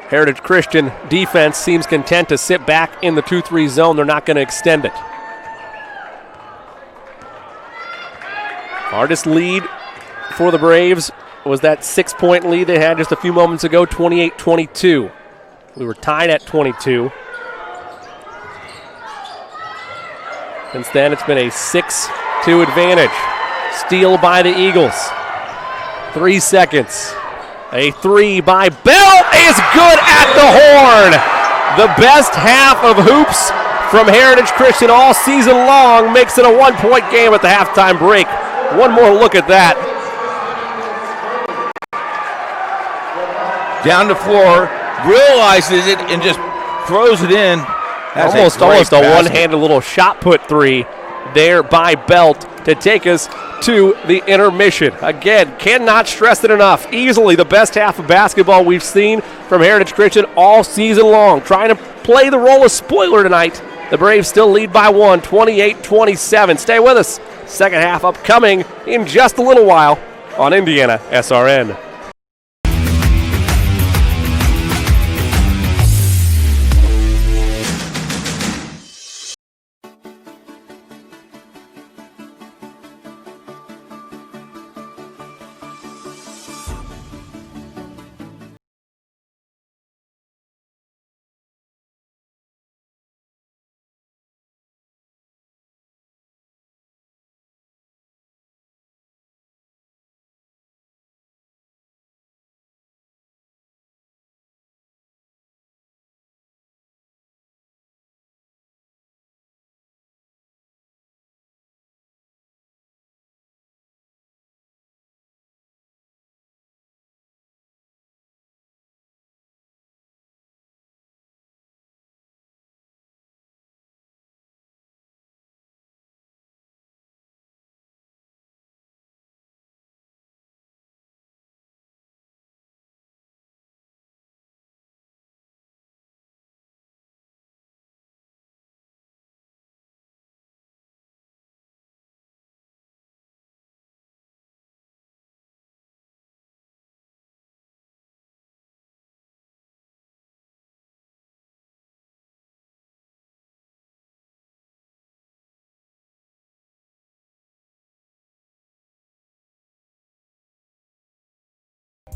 Heritage Christian defense seems content to sit back in the 2-3 zone. They're not going to extend it. Hardest lead for the Braves was that 6-point lead they had just a few moments ago, 28-22. We were tied at 22. Since then, it's been a 6-2 advantage. Steal by the Eagles. 3 seconds. A 3 by Bell is good at the horn. The best half of hoops from Heritage Christian all season long makes it a 1-point game at the halftime break. One more look at that. Down the floor, realizes it, and just throws it in. That's Almost a one-handed little shot put 3 there by Belt to take us to the intermission. Again, cannot stress it enough. Easily the best half of basketball we've seen from Heritage Christian all season long. Trying to play the role of spoiler tonight. The Braves still lead by 1, 28-27. Stay with us. Second half upcoming in just a little while on Indiana SRN.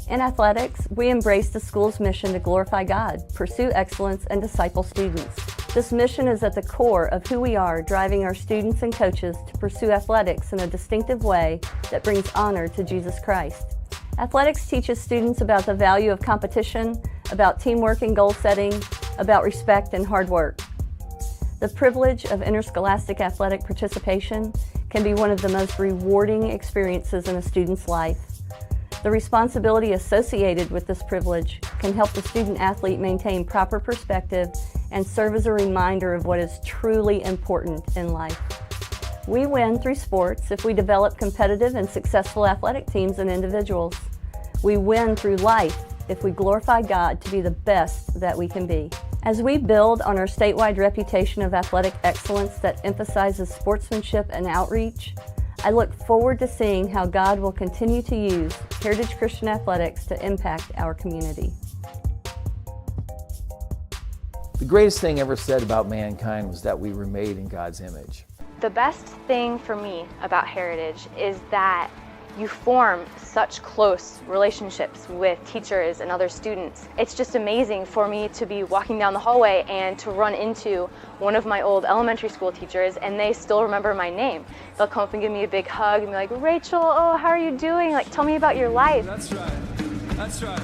In athletics, we embrace the school's mission to glorify God, pursue excellence, and disciple students. This mission is at the core of who we are, driving our students and coaches to pursue athletics in a distinctive way that brings honor to Jesus Christ. Athletics teaches students about the value of competition, about teamwork and goal setting, about respect and hard work. The privilege of interscholastic athletic participation can be one of the most rewarding experiences in a student's life. The responsibility associated with this privilege can help the student-athlete maintain proper perspective and serve as a reminder of what is truly important in life. We win through sports if we develop competitive and successful athletic teams and individuals. We win through life if we glorify God to be the best that we can be. As we build on our statewide reputation of athletic excellence that emphasizes sportsmanship and outreach, I look forward to seeing how God will continue to use Heritage Christian Athletics to impact our community. The greatest thing ever said about mankind was that we were made in God's image. The best thing for me about Heritage is that you form such close relationships with teachers and other students. It's just amazing for me to be walking down the hallway and to run into one of my old elementary school teachers and they still remember my name. They'll come up and give me a big hug and be like, Rachel, oh, how are you doing? Like, tell me about your life. That's right. That's right.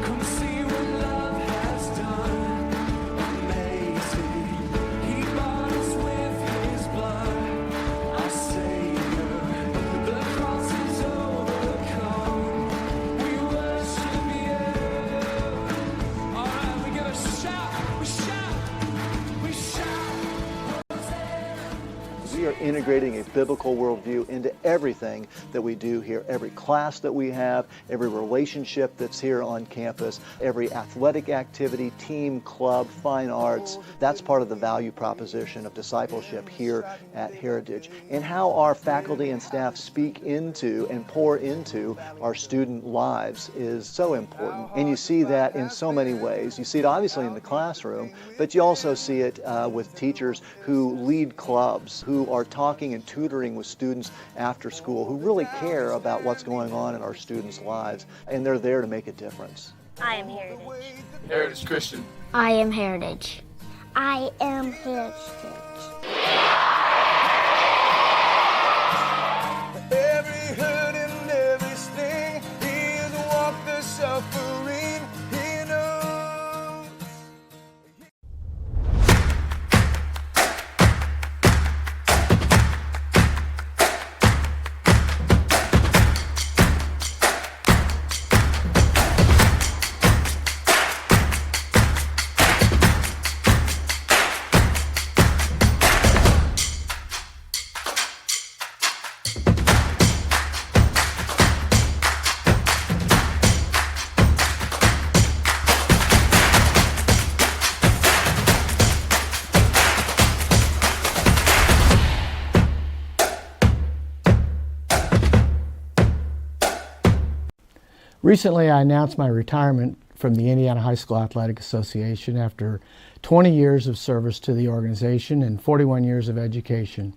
Come see what love has done. Amazing. He bought us with his blood. Our Savior. The cross is overcome. We worship you. All right, we gotta shout. We shout. We shout. We are integrating a biblical worldview into everything that we do here. Every class that we have, every relationship that's here on campus, every athletic activity, team, club, fine arts. That's part of the value proposition of discipleship here at Heritage. And how our faculty and staff speak into and pour into our student lives is so important. And you see that in so many ways. You see it obviously in the classroom, but you also see it with teachers who lead clubs, who are talking and tutoring with students after school, who really care about what's going on in our students' lives, and they're there to make a difference. I am Heritage. Heritage Christian. I am Heritage. I am Heritage. Every hurt and every sting, he has walked the suffering, he knows. Recently, I announced my retirement from the Indiana High School Athletic Association after 20 years of service to the organization and 41 years of education.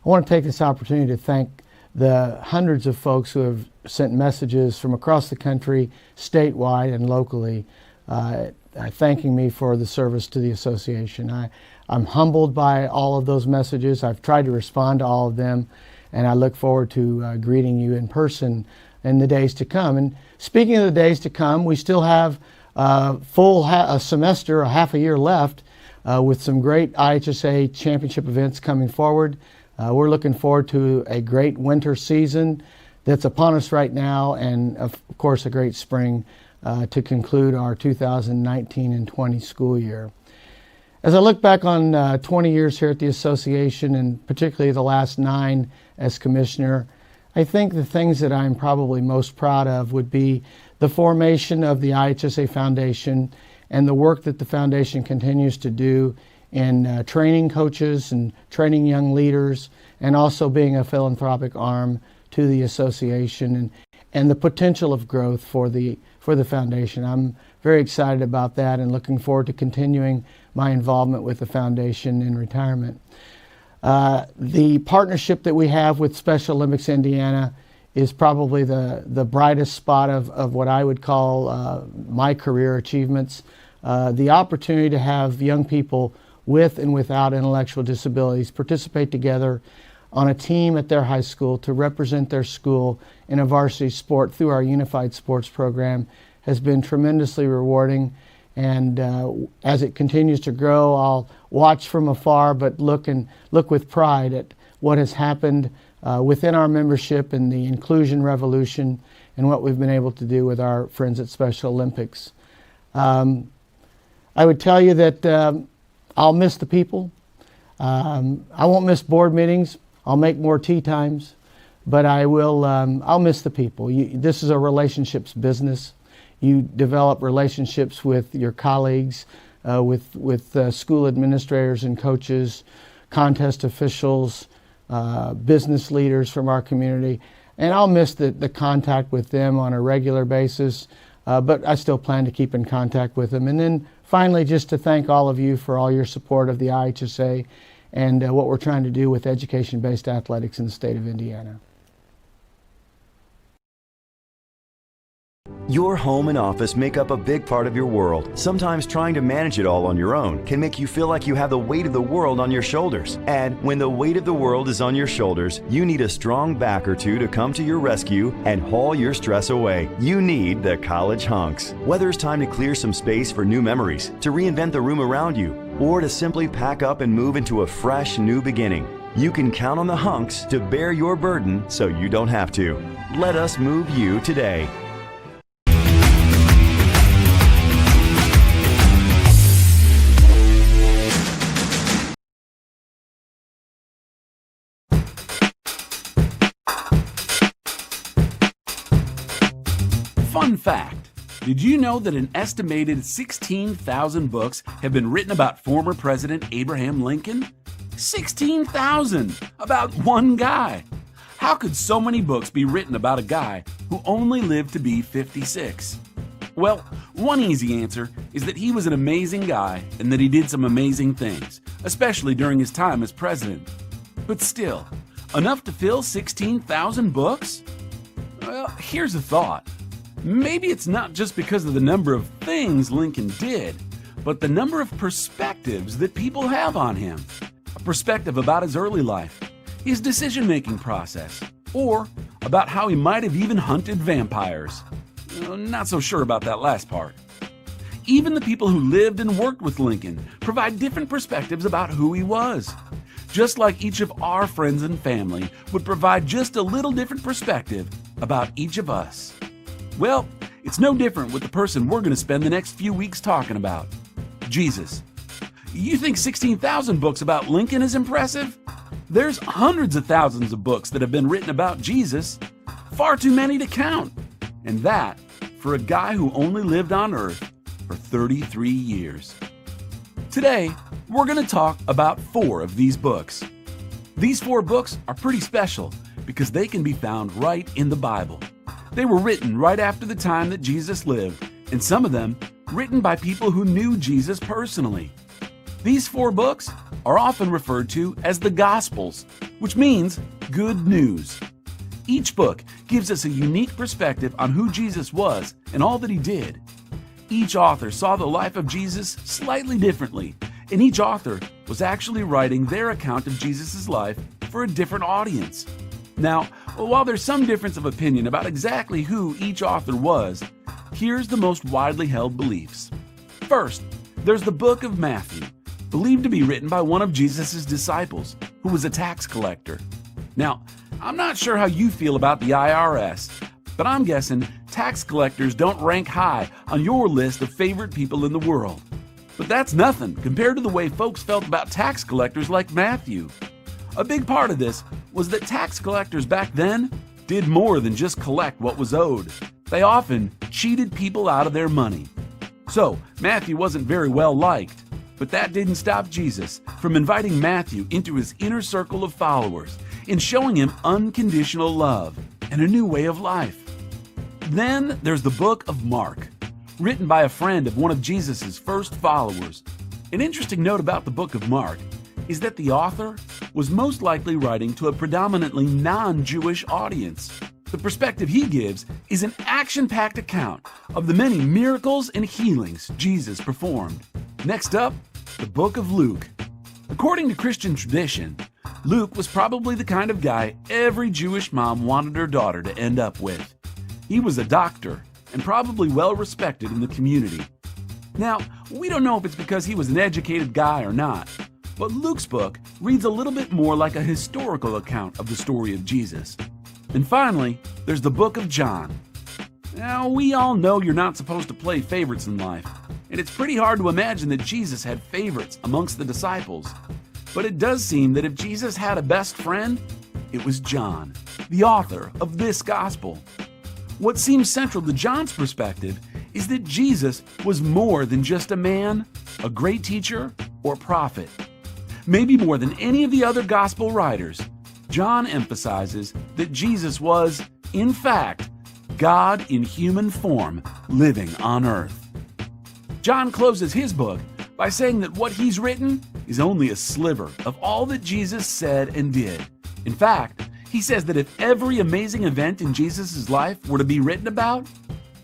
I want to take this opportunity to thank the hundreds of folks who have sent messages from across the country, statewide and locally, thanking me for the service to the association. I'm humbled by all of those messages. I've tried to respond to all of them, and I look forward to greeting you in person in the days to come. And speaking of the days to come, we still have a semester, a half a year left with some great IHSAA championship events coming forward. We're looking forward to a great winter season that's upon us right now, and of course a great spring to conclude our 2019 and 20 school year. As I look back on 20 years here at the association, and particularly the last 9 as commissioner, I think the things that I'm probably most proud of would be the formation of the IHSAA Foundation and the work that the foundation continues to do in training coaches and training young leaders, and also being a philanthropic arm to the association, and the potential of growth for the foundation. I'm very excited about that and looking forward to continuing my involvement with the foundation in retirement. The partnership that we have with Special Olympics Indiana is probably the brightest spot of what I would call my career achievements. The opportunity to have young people with and without intellectual disabilities participate together on a team at their high school to represent their school in a varsity sport through our Unified Sports program has been tremendously rewarding. And as it continues to grow, I'll watch from afar, but look with pride at what has happened within our membership and the inclusion revolution and what we've been able to do with our friends at Special Olympics. I would tell you that I'll miss the people. I won't miss board meetings. I'll make more tea times, but I'll miss the people. This is a relationships business. You develop relationships with your colleagues, with school administrators and coaches, contest officials, business leaders from our community. And I'll miss the contact with them on a regular basis, but I still plan to keep in contact with them. And then finally, just to thank all of you for all your support of the IHSAA and what we're trying to do with education-based athletics in the state of Indiana. Your home and office make up a big part of your world. Sometimes trying to manage it all on your own can make you feel like you have the weight of the world on your shoulders. And when the weight of the world is on your shoulders, you need a strong back or two to come to your rescue and haul your stress away. You need the College Hunks. Whether it's time to clear some space for new memories, to reinvent the room around you, or to simply pack up and move into a fresh new beginning, you can count on the Hunks to bear your burden so you don't have to. Let us move you today. Fun fact, did you know that an estimated 16,000 books have been written about former President Abraham Lincoln? 16,000! About one guy! How could so many books be written about a guy who only lived to be 56? Well, one easy answer is that he was an amazing guy and that he did some amazing things, especially during his time as president. But still, enough to fill 16,000 books? Well, here's a thought. Maybe it's not just because of the number of things Lincoln did, but the number of perspectives that people have on him. A perspective about his early life, his decision-making process, or about how he might have even hunted vampires. Not so sure about that last part. Even the people who lived and worked with Lincoln provide different perspectives about who he was. Just like each of our friends and family would provide just a little different perspective about each of us. Well, it's no different with the person we're going to spend the next few weeks talking about, Jesus. You think 16,000 books about Lincoln is impressive? There's hundreds of thousands of books that have been written about Jesus, far too many to count. And that for a guy who only lived on Earth for 33 years. Today, we're going to talk about 4 of these books. These 4 books are pretty special because they can be found right in the Bible. They were written right after the time that Jesus lived, and some of them written by people who knew Jesus personally. These 4 books are often referred to as the Gospels, which means good news. Each book gives us a unique perspective on who Jesus was and all that he did. Each author saw the life of Jesus slightly differently, and each author was actually writing their account of Jesus' life for a different audience. Now, while there's some difference of opinion about exactly who each author was, here's the most widely held beliefs. First, there's the book of Matthew, believed to be written by one of Jesus' disciples, who was a tax collector. Now, I'm not sure how you feel about the IRS, but I'm guessing tax collectors don't rank high on your list of favorite people in the world. But that's nothing compared to the way folks felt about tax collectors like Matthew. A big part of this was that tax collectors back then did more than just collect what was owed. They often cheated people out of their money. So, Matthew wasn't very well liked, but that didn't stop Jesus from inviting Matthew into his inner circle of followers and showing him unconditional love and a new way of life. Then there's the book of Mark, written by a friend of one of Jesus' first followers. An interesting note about the book of Mark is that the author was most likely writing to a predominantly non-Jewish audience. The perspective he gives is an action-packed account of the many miracles and healings Jesus performed. Next up, the book of Luke. According to Christian tradition, Luke was probably the kind of guy every Jewish mom wanted her daughter to end up with. He was a doctor and probably well respected in the community. Now, we don't know if it's because he was an educated guy or not, but Luke's book reads a little bit more like a historical account of the story of Jesus. And finally, there's the book of John. Now, we all know you're not supposed to play favorites in life, and it's pretty hard to imagine that Jesus had favorites amongst the disciples. But it does seem that if Jesus had a best friend, it was John, the author of this gospel. What seems central to John's perspective is that Jesus was more than just a man, a great teacher, or prophet. Maybe more than any of the other gospel writers, John emphasizes that Jesus was, in fact, God in human form living on earth. John closes his book by saying that what he's written is only a sliver of all that Jesus said and did. In fact, he says that if every amazing event in Jesus' life were to be written about,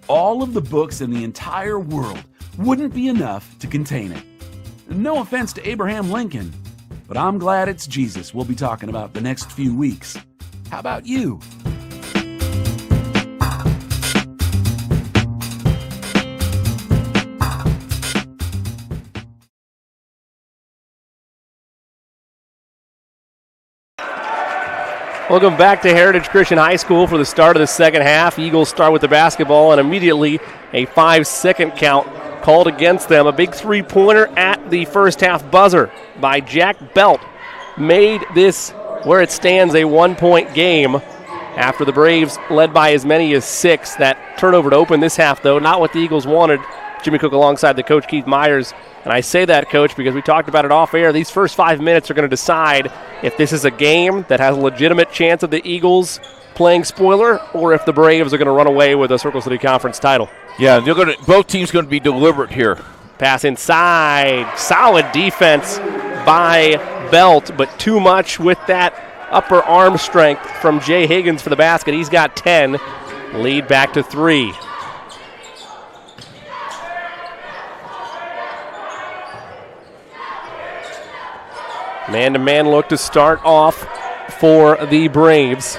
all of the books in the entire world wouldn't be enough to contain it. No offense to Abraham Lincoln, but I'm glad it's Jesus we'll be talking about the next few weeks. How about you? Welcome back to Heritage Christian High School for the start of the second half. Eagles start with the basketball, and immediately a 5-second count called against them. A big three-pointer at the first half buzzer by Jack Belt made this, where it stands, a 1-point game after the Braves led by as many as 6. That turnover to open this half, though, not what the Eagles wanted. Jimmy Cook alongside the coach, Keith Myers. And I say that, Coach, because we talked about it off air. These first 5 minutes are going to decide if this is a game that has a legitimate chance of the Eagles playing spoiler, or if the Braves are going to run away with a Circle City Conference title. Yeah, both teams going to be deliberate here. Pass inside. Solid defense by Belt, but too much with that upper arm strength from Jay Higgins for the basket. He's got 10. Lead back to 3. Man-to-man look to start off for the Braves.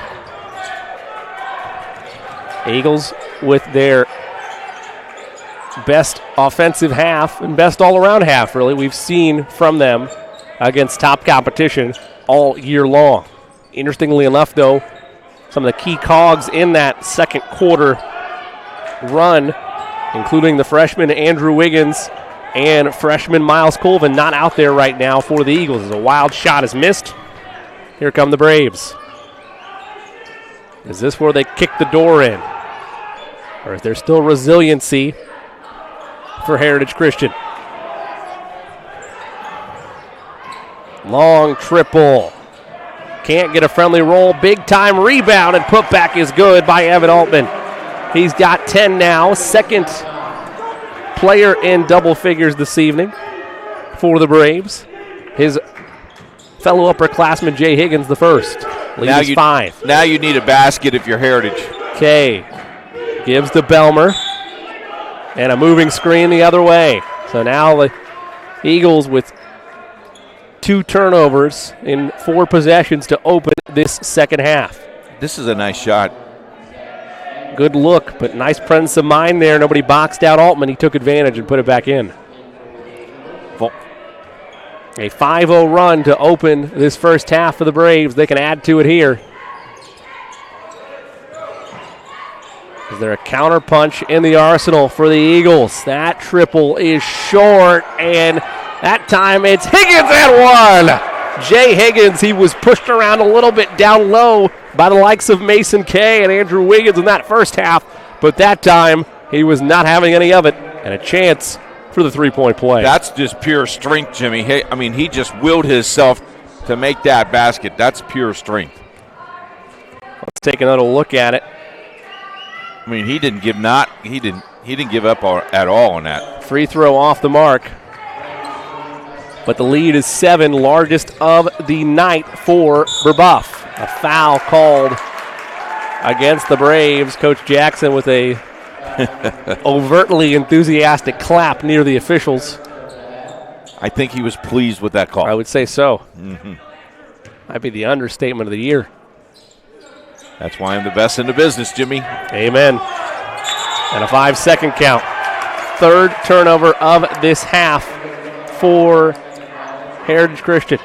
Eagles with their best offensive half and best all-around half, really, we've seen from them against top competition all year long. Interestingly enough, though, some of the key cogs in that second quarter run, including the freshman Andrew Wiggins and freshman Miles Colvin, not out there right now for the Eagles. As a wild shot is missed. Here come the Braves. Is this where they kick the door in? Or is there still resiliency for Heritage Christian? Long triple. Can't get a friendly roll. Big time rebound, and putback is good by Evan Altman. He's got 10 now. Second player in double figures this evening for the Braves. His fellow upperclassman Jay Higgins the first. Lead is 5. Now you need a basket if you're Heritage. Kay gives to Belmer. And a moving screen the other way. So now the Eagles with 2 turnovers in 4 possessions to open this second half. This is a nice shot. Good look, but nice presence of mind there. Nobody boxed out Altman. He took advantage and put it back in. A 5-0 run to open this first half for the Braves. They can add to it here. Is there a counter punch in the arsenal for the Eagles? That triple is short, and that time it's Higgins and 1. Jay Higgins, he was pushed around a little bit down low by the likes of Mason Kay and Andrew Wiggins in that first half, but that time he was not having any of it, and a chance for the 3-point play. That's just pure strength, Jimmy. He just willed himself to make that basket. That's pure strength. Let's take another look at it. I mean, he didn't give up at all on that. Free throw off the mark. But the lead is 7, largest of the night for Brebeuf. A foul called against the Braves. Coach Jackson with a overtly enthusiastic clap near the officials. I think he was pleased with that call. I would say so. Might be the understatement of the year. That's why I'm the best in the business, Jimmy. Amen. And a 5-second count. Third turnover of this half for Heritage Christian.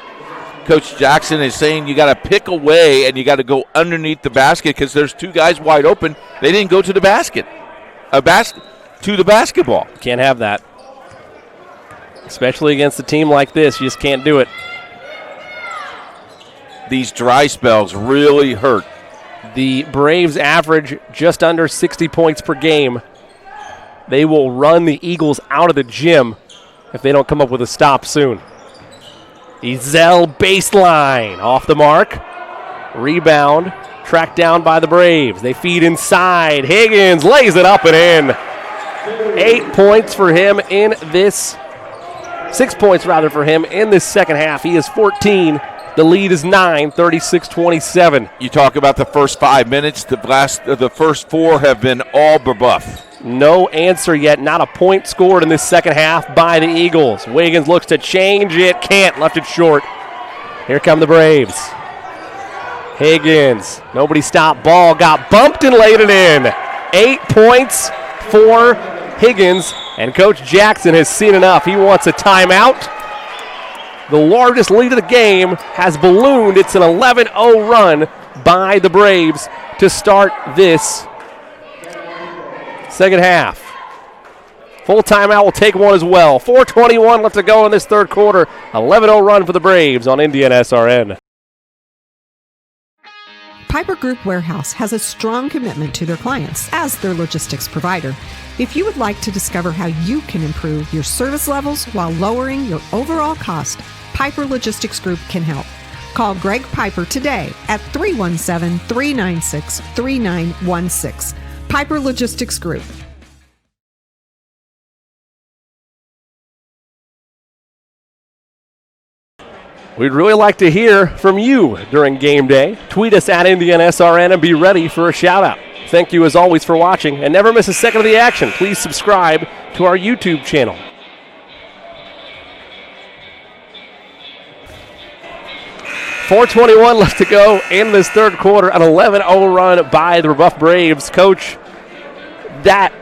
Coach Jackson is saying you got to pick away and you got to go underneath the basket because there's two guys wide open. They didn't go to the basket. To the basketball. Can't have that. Especially against a team like this, you just can't do it. These dry spells really hurt. The Braves average just under 60 points per game. They will run the Eagles out of the gym if they don't come up with a stop soon. Ezel baseline off the mark. Rebound tracked down by the Braves. They feed inside. Higgins lays it up and in. 8 points for him in this, 6 points rather for him in this second half. He is 14. The lead is 9, 36-27. You talk about the first 5 minutes. The first 4 have been all Brebeuf. No answer yet. Not a point scored in this second half by the Eagles. Wiggins looks to change it. Can't. Left it short. Here come the Braves. Higgins. Nobody stopped. Ball got bumped and laid it in. 8 points for Higgins. And Coach Jackson has seen enough. He wants a timeout. The largest lead of the game has ballooned. It's an 11-0 run by the Braves to start this second half. Full timeout will take one as well. 4:21 left to go in this third quarter. 11-0 run for the Braves on Indiana SRN. Piper Group Warehouse has a strong commitment to their clients as their logistics provider. If you would like to discover how you can improve your service levels while lowering your overall cost, Piper Logistics Group can help. Call Greg Piper today at 317-396-3916. Piper Logistics Group. We'd really like to hear from you during game day. Tweet us at Indiana SRN and be ready for a shout out. Thank you as always for watching and never miss a second of the action. Please subscribe to our YouTube channel. .421 left to go in this third quarter. An 11-0 run by the Brebeuf Braves. Coach, that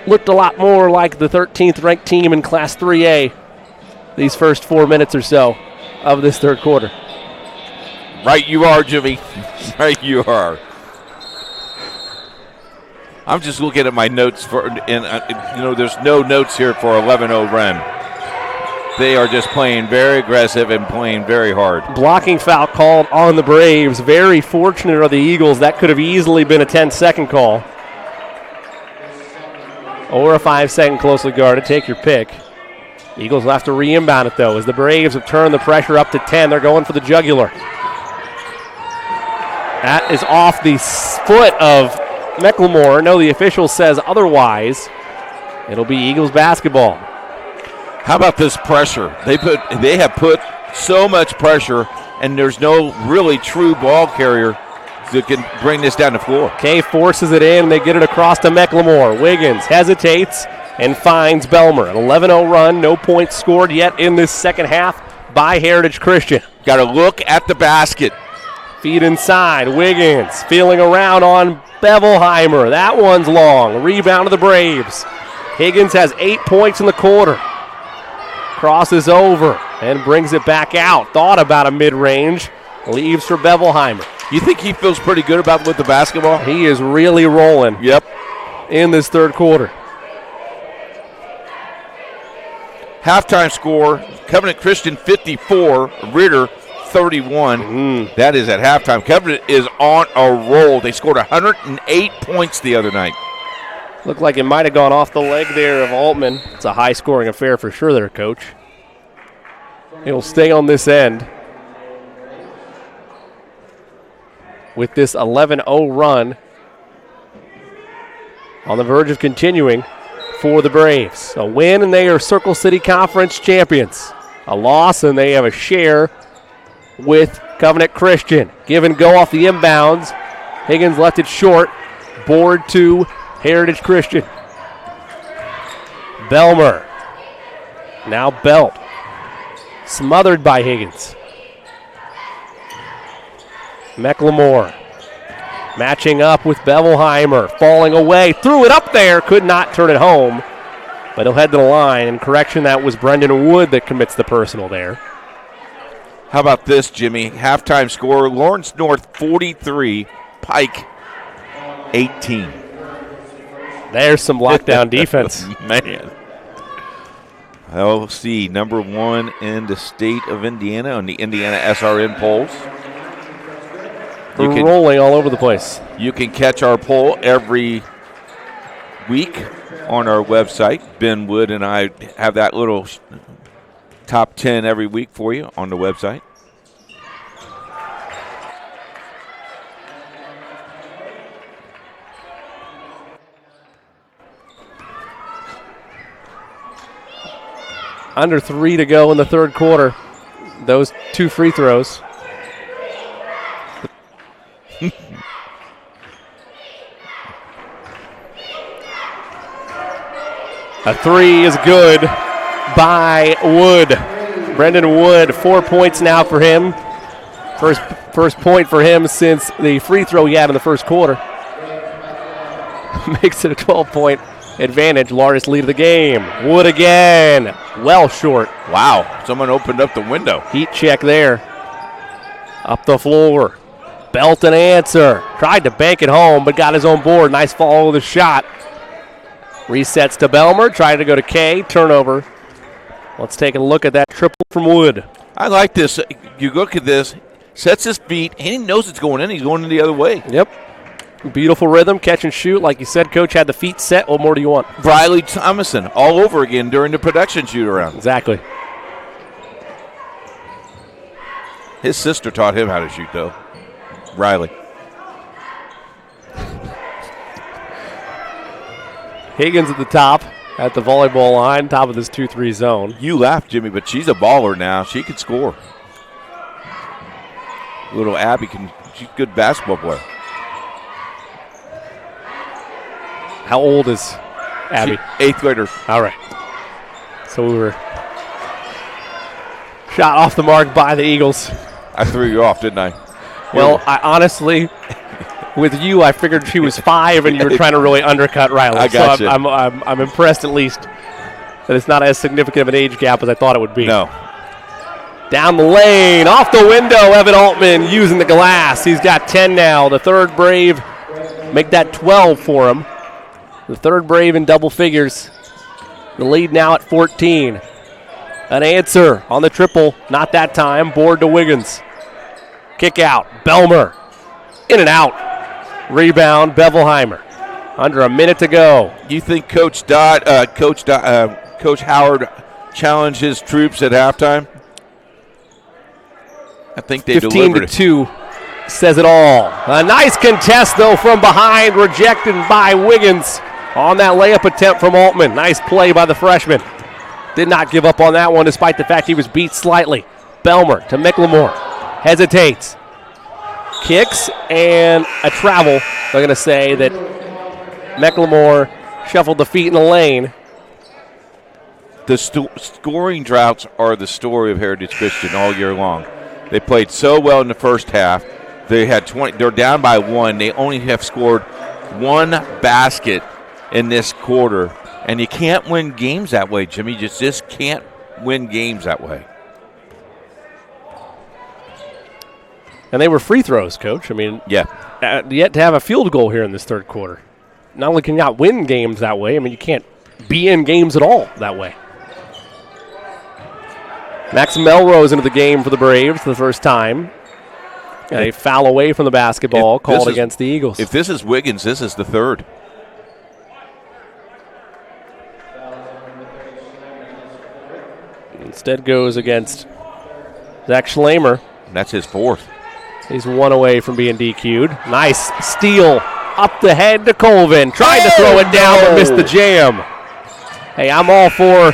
looked a lot more like the 13th ranked team in Class 3A these first 4 minutes or so of this third quarter. Right you are, Jimmy. Right you are. I'm just looking at my notes there's no notes here for 11-0 run. They are just playing very aggressive and playing very hard. Blocking foul called on the Braves. Very fortunate are the Eagles. That could have easily been a 10-second call. Or a 5-second closely guarded. Take your pick. Eagles will have to re-inbound it, though, as the Braves have turned the pressure up to 10. They're going for the jugular. That is off the foot of McLemore. No, the official says otherwise. It'll be Eagles basketball. How about this pressure? They have put so much pressure, and there's no really true ball carrier that can bring this down the floor. Kay forces it in. They get it across to McLemore. Wiggins hesitates and finds Belmer. An 11-0 run. No points scored yet in this second half by Heritage Christian. Got to look at the basket. Feed inside. Wiggins feeling around on Bevelheimer. That one's long. Rebound to the Braves. Higgins has 8 points in the quarter. Crosses over and brings it back out. Thought about a mid-range. Leaves for Bevelheimer. You think he feels pretty good about with the basketball? He is really rolling. Yep. In this third quarter. Halftime score, Covenant Christian 54, Ritter 31. That is at halftime. Covenant is on a roll. They scored 108 points the other night. Looked like it might have gone off the leg there of Altman. It's a high-scoring affair for sure there, Coach. He'll stay on this end with this 11-0 run on the verge of continuing for the Braves. A win, and they are Circle City Conference champions. A loss, and they have a share with Covenant Christian. Give and go off the inbounds. Higgins left it short. Board to Heritage Christian. Belmer. Now Belt. Smothered by Higgins. McLemore. Matching up with Bevelheimer. Falling away. Threw it up there. Could not turn it home. But he'll head to the line. And correction, that was Brendan Wood that commits the personal there. How about this, Jimmy? Halftime score, Lawrence North 43, Pike 18. There's some lockdown defense. Man. LC, number 1 in the state of Indiana on the Indiana SRN polls. Rolling all over the place. You can catch our poll every week on our website. Ben Wood and I have that little top 10 every week for you on the website. Under 3 to go in the third quarter. Those 2 free throws. A 3 is good by Wood. Brendan Wood, 4 points now for him. First point for him since the free throw he had in the first quarter. Makes it a 12-point advantage, largest lead of the game. Wood again, well short. Wow, someone opened up the window. Heat check there. Up the floor. Belt and answer. Tried to bank it home, but got his own board. Nice follow with the shot. Resets to Belmer. Trying to go to K. Turnover. Let's take a look at that triple from Wood. I like this. You look at this. Sets his feet. He knows it's going in. He's going in the other way. Yep. Beautiful rhythm. Catch and shoot. Like you said, Coach had the feet set. What more do you want? Briley Thomason all over again during the production shoot-around. Exactly. His sister taught him how to shoot, though. Riley. Higgins at the top at the volleyball line, top of this 2-3 zone. You laugh, Jimmy, but she's a baller now. She can score. Little Abby she's a good basketball player. How old is Abby? 8th grader. All right. So we were shot off the mark by the Eagles. I threw you off, didn't I? Well, I honestly, with you, I figured she was 5 and you were trying to really undercut Riley. I got so you. I'm impressed at least that it's not as significant of an age gap as I thought it would be. No. Down the lane, off the window, Evan Altman using the glass. He's got 10 now. The third Brave make that 12 for him. The third Brave in double figures. The lead now at 14. An answer on the triple. Not that time. Board to Wiggins. Kick out. Belmer. In and out. Rebound. Bevelheimer. Under a minute to go. You think Coach Howard challenged his troops at halftime? I think they delivered 15-2 says it all. A nice contest, though, from behind. Rejected by Wiggins on that layup attempt from Altman. Nice play by the freshman. Did not give up on that one despite the fact he was beat slightly. Belmer to McLemore. Hesitates. Kicks and a travel. They're going to say that McLemore shuffled the feet in the lane. The scoring droughts are the story of Heritage Christian all year long. They played so well in the first half. They had 20. They're down by 1. They only have scored 1 basket in this quarter. And you can't win games that way, Jimmy. You just can't win games that way. And they were free throws, Coach. I mean, yeah. Yet to have a field goal here in this third quarter. Not only can you not win games that way, I mean, you can't be in games at all that way. Max Melrose into the game for the Braves for the first time. And a foul away from the basketball called against the Eagles. If this is Wiggins, this is the third. Instead goes against Zach Schlamer. That's his 4th. He's 1 away from being DQ'd. Nice steal up the head to Colvin. Tried to throw it down but missed the jam. Hey, I'm all for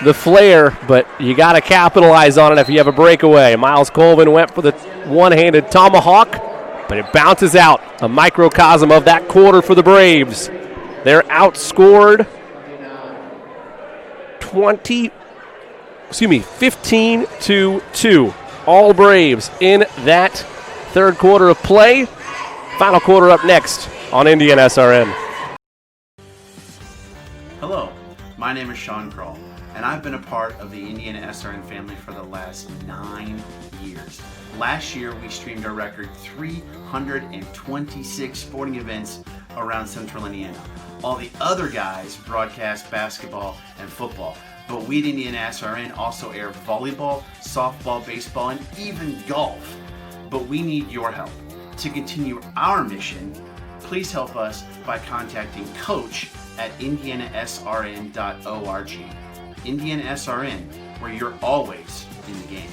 the flare, but you got to capitalize on it if you have a breakaway. Miles Colvin went for the one-handed tomahawk, but it bounces out. A microcosm of that quarter for the Braves. They're outscored 15-2. All Braves in that third quarter of play. Final quarter up next on Indian SRN. Hello, My name is Sean Kroll, and I've been a part of the Indiana SRN family for the last 9 years. Last year, we streamed a record 326 sporting events around Central Indiana. All the other guys broadcast basketball and football, but we at Indiana SRN also air volleyball, softball, baseball, and even golf. But we need your help. To continue our mission, please help us by contacting Coach at indianasrn.org. Indiana SRN, where you're always in the game.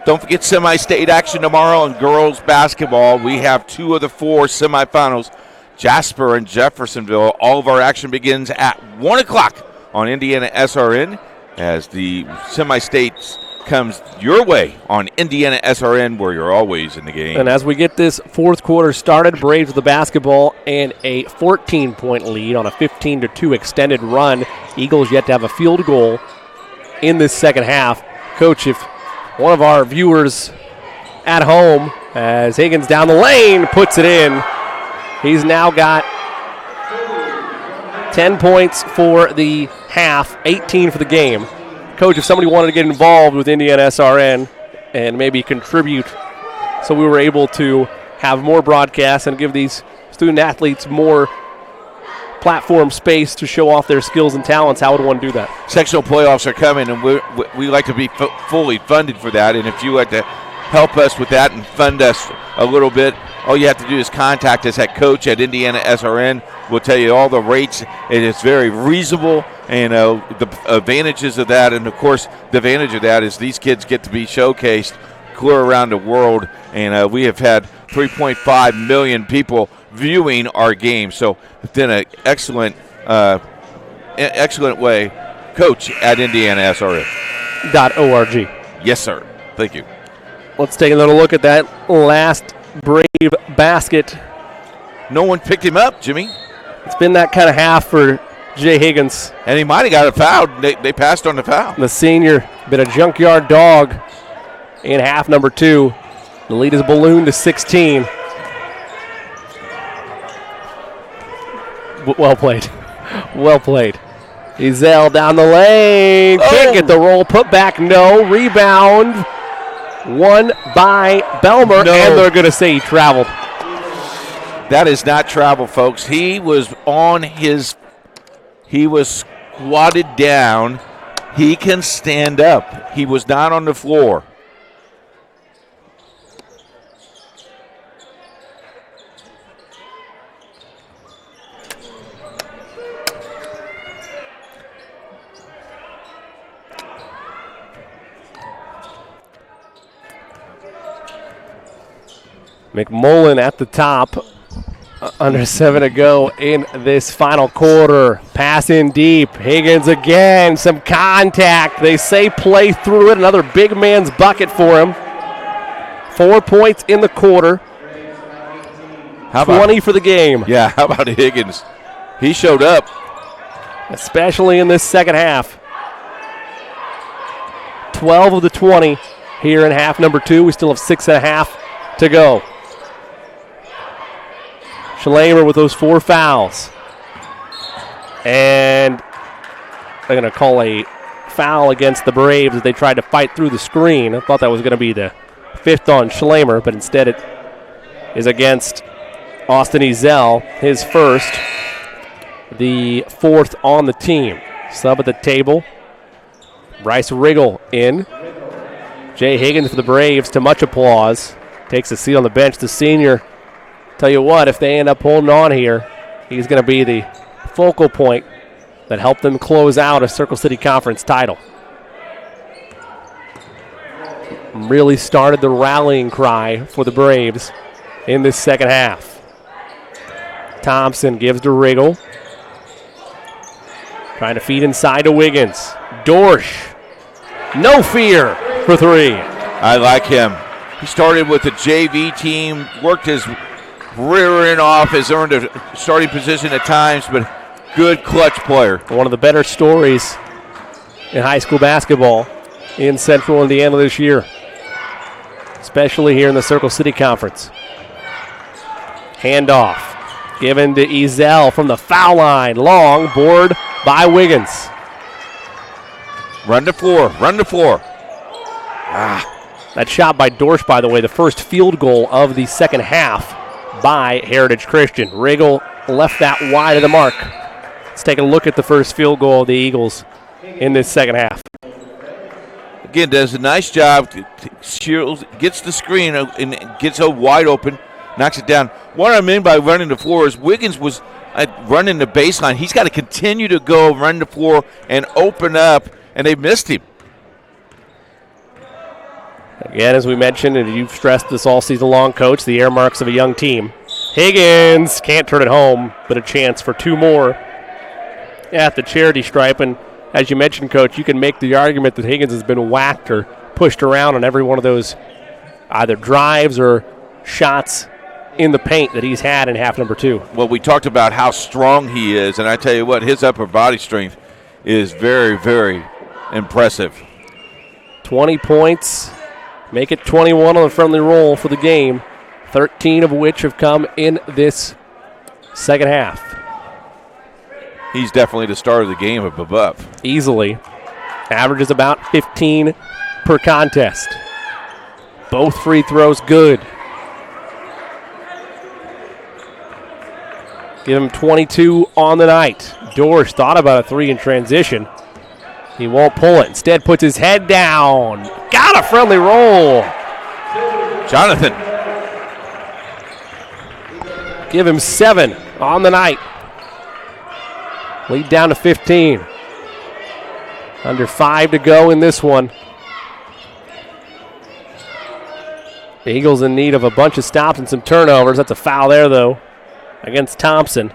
Don't forget semi-state action tomorrow in girls basketball. We have 2 of the 4 semifinals, Jasper and Jeffersonville. All of our action begins at 1 o'clock on Indiana SRN as the semi-states comes your way on Indiana SRN, where you're always in the game. And as we get this fourth quarter started, Braves with the basketball and a 14-point lead on a 15-2 extended run. Eagles yet to have a field goal in this second half. Coach, if one of our viewers at home, as Higgins down the lane, puts it in, he's now got 10 points for the half, 18 for the game. Coach, if somebody wanted to get involved with Indiana SRN and maybe contribute so we were able to have more broadcasts and give these student athletes more platform space to show off their skills and talents, how would one do that? Sectional playoffs are coming, and we like to be fully funded for that. And if you like to help us with that and fund us a little bit, all you have to do is contact us at Coach at Indiana SRN. We'll tell you all the rates. It is very reasonable, and the advantages of that. And, of course, the advantage of that is these kids get to be showcased clear around the world. And we have had 3.5 million people viewing our game. So it's been an excellent way. Coach at IndianaSRN.org. Yes, sir. Thank you. Let's take a little look at that last Brave basket. No one picked him up, Jimmy. It's been that kind of half for Jay Higgins. And he might have got a foul. They passed on the foul. The senior, been a junkyard dog in half number 2. The lead is ballooned to 16. Well played. Well played. Ezel down the lane. Can't get the roll. Put back, no. Rebound. Won by Belmer, and they're going to say he traveled. That is not travel, folks. He was squatted down. He can stand up. He was not on the floor. McMullen at the top. Under 7 to go in this final quarter. Pass in deep. Higgins again. Some contact. They say play through it. Another big man's bucket for him. 4 points in the quarter. 20 for the game. Yeah, how about Higgins? He showed up. Especially in this second half. 12 of the 20 here in half number 2. We still have 6.5 to go. Schlemer with those 4 fouls. And they're going to call a foul against the Braves as they tried to fight through the screen. I thought that was going to be the 5th on Schlemer, but instead it is against Austin Ezel, his first, the 4th on the team. Sub at the table. Bryce Riggle in. Jay Higgins for the Braves, to much applause. Takes a seat on the bench. The senior, tell you what, if they end up holding on here, he's going to be the focal point that helped them close out a Circle City Conference title. Really started the rallying cry for the Braves in this second half. Thompson gives to Riggle. Trying to feed inside to Wiggins. Dorsch, no fear for 3. I like him. He started with the JV team, worked his rear end off, has earned a starting position at times, but good clutch player. One of the better stories in high school basketball in Central Indiana this year, especially here in the Circle City Conference. Handoff given to Ezel from the foul line. Long board by Wiggins. Run the floor. That shot by Dorsch, by the way, the first field goal of the second half by Heritage Christian. Riggle left that wide of the mark. Let's take a look at the first field goal of the Eagles in this second half. Again, does a nice job. Gets the screen and gets wide open, knocks it down. What I mean by running the floor is Wiggins was running the baseline. He's got to continue to go run the floor and open up, and they missed him. Again, as we mentioned, and you've stressed this all season long, Coach, the earmarks of a young team. Higgins can't turn it home, but a chance for two more at the charity stripe. And as you mentioned, Coach, you can make the argument that Higgins has been whacked or pushed around on every one of those either drives or shots in the paint that he's had in half number two. Well, we talked about how strong he is, and I tell you what, his upper body strength is very, very impressive. 20 points, make it 21 on the friendly roll for the game, 13 of which have come in this second half. He's definitely the star of the game at Brebeuf. Easily. Averages about 15 per contest. Both free throws good. Give him 22 on the night. Dorsch thought about a three in transition. He won't pull it. Instead puts his head down. Got a friendly roll. Jonathan. Give him 7 on the night. Lead down to 15. Under 5 to go in this one. The Eagles in need of a bunch of stops and some turnovers. That's a foul there, though, against Thompson.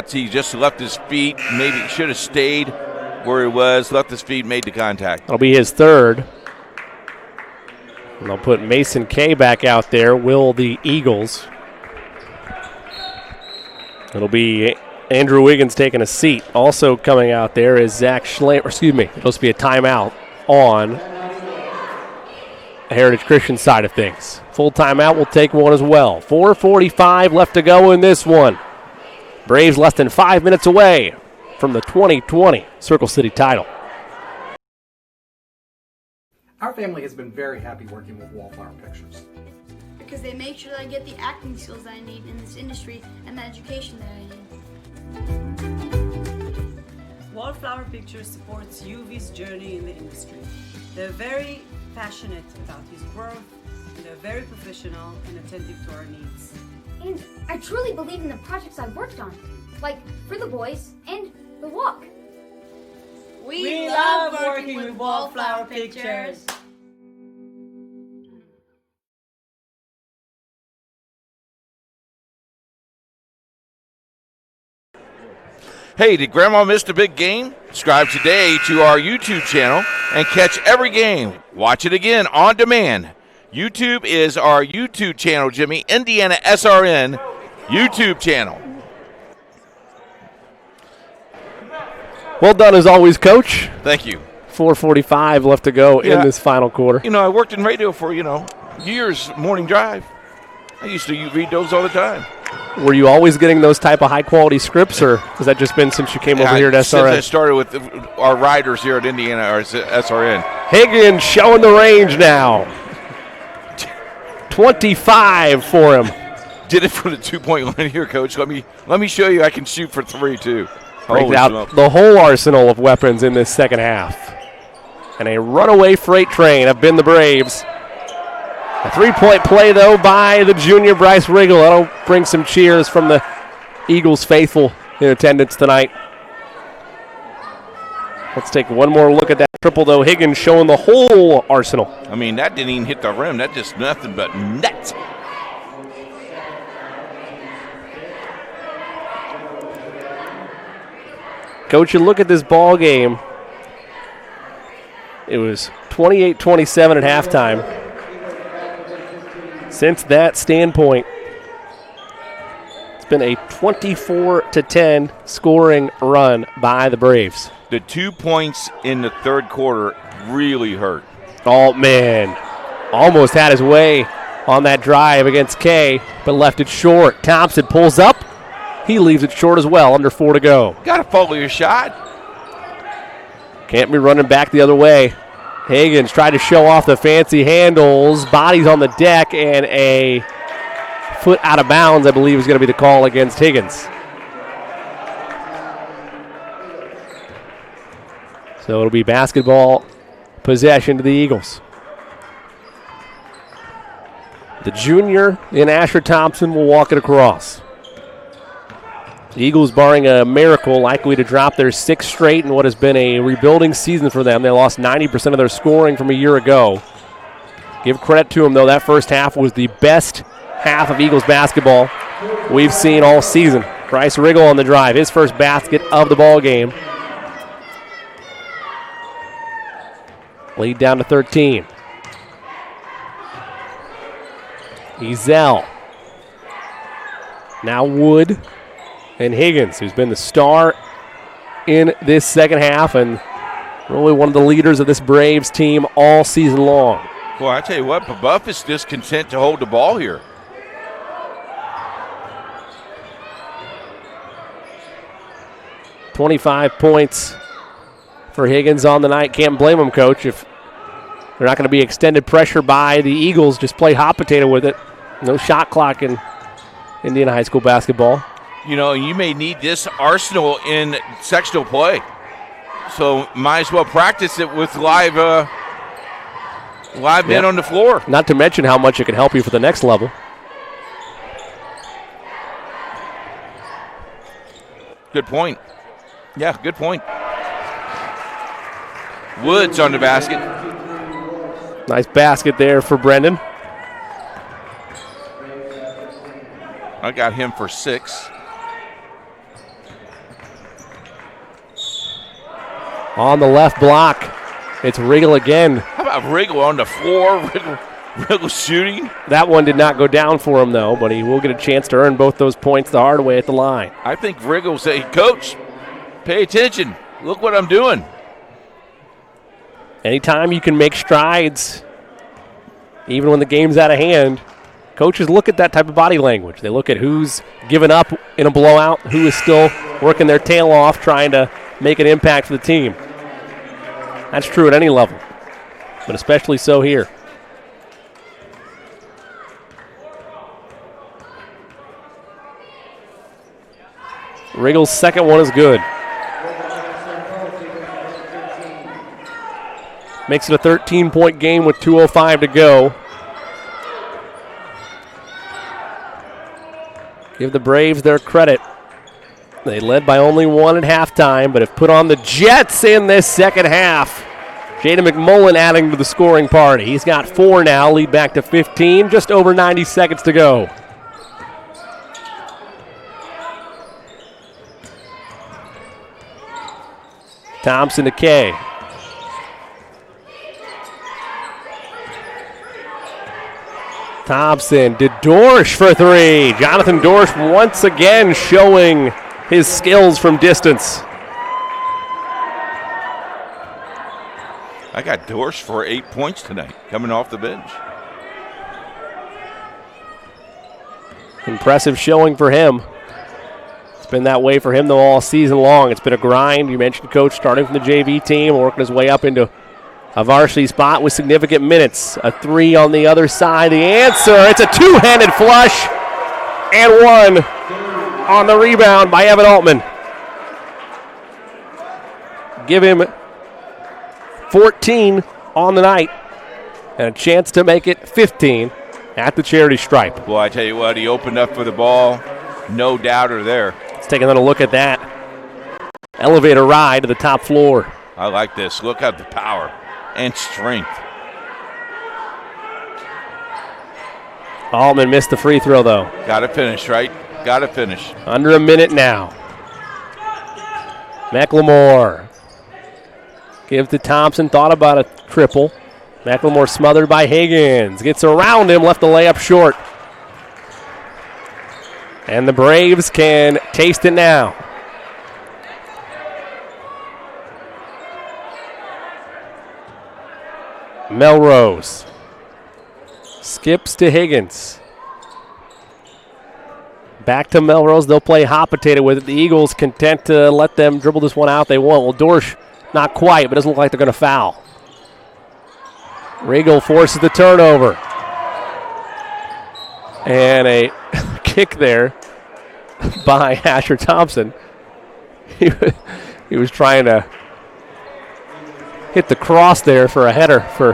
He just left his feet. Maybe he should have stayed where he was, left his feet, made the contact. That'll be his third. And they'll put Mason Kay back out there, will the Eagles. It'll be Andrew Wiggins taking a seat. Also coming out there is Zach Schlammer. It's supposed to be a timeout on the Heritage Christian side of things. Full timeout, we'll take one as well. 4:45 left to go in this one. Braves less than 5 minutes away from the 2020 Circle City title. Our family has been very happy working with Wallflower Pictures, because they make sure that I get the acting skills that I need in this industry and the education that I need. Wallflower Pictures supports UV's journey in the industry. They're very passionate about his growth, and they're very professional and attentive to our needs. And I truly believe in the projects I've worked on, like For the Boys and The Walk. We love working with Wallflower Pictures. Hey, did Grandma miss the big game? Subscribe today to our YouTube channel and catch every game. Watch it again on demand. YouTube is our YouTube channel, Jimmy. Indiana SRN YouTube channel. Well done as always, Coach. Thank you. 4:45 left to go in this final quarter. You know, I worked in radio for, years, morning drive. I used to read those all the time. Were you always getting those type of high-quality scripts, or has that just been since you came over here at SRN? Since I started with our riders here at Indiana or SRN. Higgins showing the range now. 25 for him. Did it from the two-point line here, Coach. Let me show you I can shoot for 3, too. Brings out the whole arsenal of weapons in this second half. And a runaway freight train have been the Braves. A three-point play, though, by the junior Bryce Riggle. That'll bring some cheers from the Eagles faithful in attendance tonight. Let's take one more look at that triple, though. Higgins showing the whole arsenal. I mean, that didn't even hit the rim. That just nothing but net. Coach, you look at this ball game. It was 28-27 at halftime. Since that standpoint, it's been a 24-10 scoring run by the Braves. The 2 points in the third quarter really hurt. Altman almost had his way on that drive against Kay, but left it short. Thompson pulls up. He leaves it short as well, under 4 to go. Got to follow your shot. Can't be running back the other way. Higgins tried to show off the fancy handles. Body's on the deck, and a foot out of bounds, I believe, is going to be the call against Higgins. So it'll be basketball possession to the Eagles. The junior in Asher Thompson will walk it across. The Eagles, barring a miracle, likely to drop their 6th straight in what has been a rebuilding season for them. They lost 90% of their scoring from a year ago. Give credit to them, though. That first half was the best half of Eagles basketball we've seen all season. Bryce Riggle on the drive, his first basket of the ball game. Lead down to 13. Ezel. Now Wood and Higgins, who's been the star in this second half and really one of the leaders of this Braves team all season long. Boy, I tell you what, Brebeuf is just content to hold the ball here. $25 points for Higgins on the night. Can't blame him, Coach. If they're not going to be extended pressure by the Eagles, just play hot potato with it. No shot clock in Indiana high school basketball. You know, you may need this arsenal in sectional play. So might as well practice it with live men on the floor. Not to mention how much it can help you for the next level. Good point. Yeah, good point. Woods on the basket. Nice basket there for Brendan. I got him for 6. On the left block, it's Riggle again. How about Riggle on the floor? Riggle shooting. That one did not go down for him, though, but he will get a chance to earn both those points the hard way at the line. I think Riggle will say, Coach, pay attention. Look what I'm doing. Anytime you can make strides, even when the game's out of hand, coaches look at that type of body language. They look at who's given up in a blowout, who is still working their tail off trying to make an impact for the team. That's true at any level, but especially so here. Riggle's second one is good. Makes it a 13-point game with 2:05 to go. Give the Braves their credit. They led by only 1 at halftime, but have put on the Jets in this second half. Jaden McMullen adding to the scoring party. He's got 4 now, lead back to 15, just over 90 seconds to go. Thompson to Kay. Thompson to Dorsch for 3. Jonathan Dorsch once again showing his skills from distance. I got Dorsch for 8 points tonight, coming off the bench. Impressive showing for him. It's been that way for him, though, all season long. It's been a grind. You mentioned Coach starting from the JV team, working his way up into a varsity spot with significant minutes. A 3 on the other side. The answer, it's a two-handed flush and 1 on the rebound by Evan Altman. Give him 14 on the night and a chance to make it 15 at the charity stripe. Well, I tell you what, he opened up for the ball. No doubter there. Let's take another look at that. Elevator ride to the top floor. I like this. Look at the power and strength. Altman missed the free throw, though. Got to finish, right? Got to finish. Under a minute now. McLemore. Give to Thompson. Thought about a triple. McLemore smothered by Higgins. Gets around him. Left the layup short. And the Braves can taste it now. Melrose. Skips to Higgins. Back to Melrose. They'll play hot potato with it. The Eagles content to let them dribble this one out. They won't. Well, Dorsch, not quite, but doesn't look like they're going to foul. Regal forces the turnover. And a kick there by Asher Thompson. He was trying to hit the cross there for a header for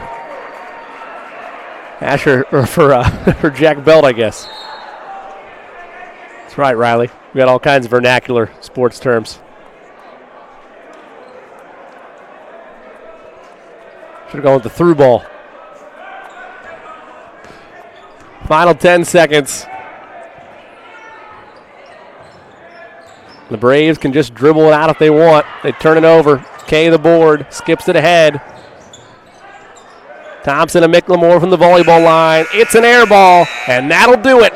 Asher, or for Jack Belt, I guess. That's right, Riley. We got all kinds of vernacular sports terms. Should have gone with the through ball. Final 10 seconds. The Braves can just dribble it out if they want. They turn it over. Kay the board, skips it ahead. Thompson and McLemore from the volleyball line. It's an air ball, and that'll do it.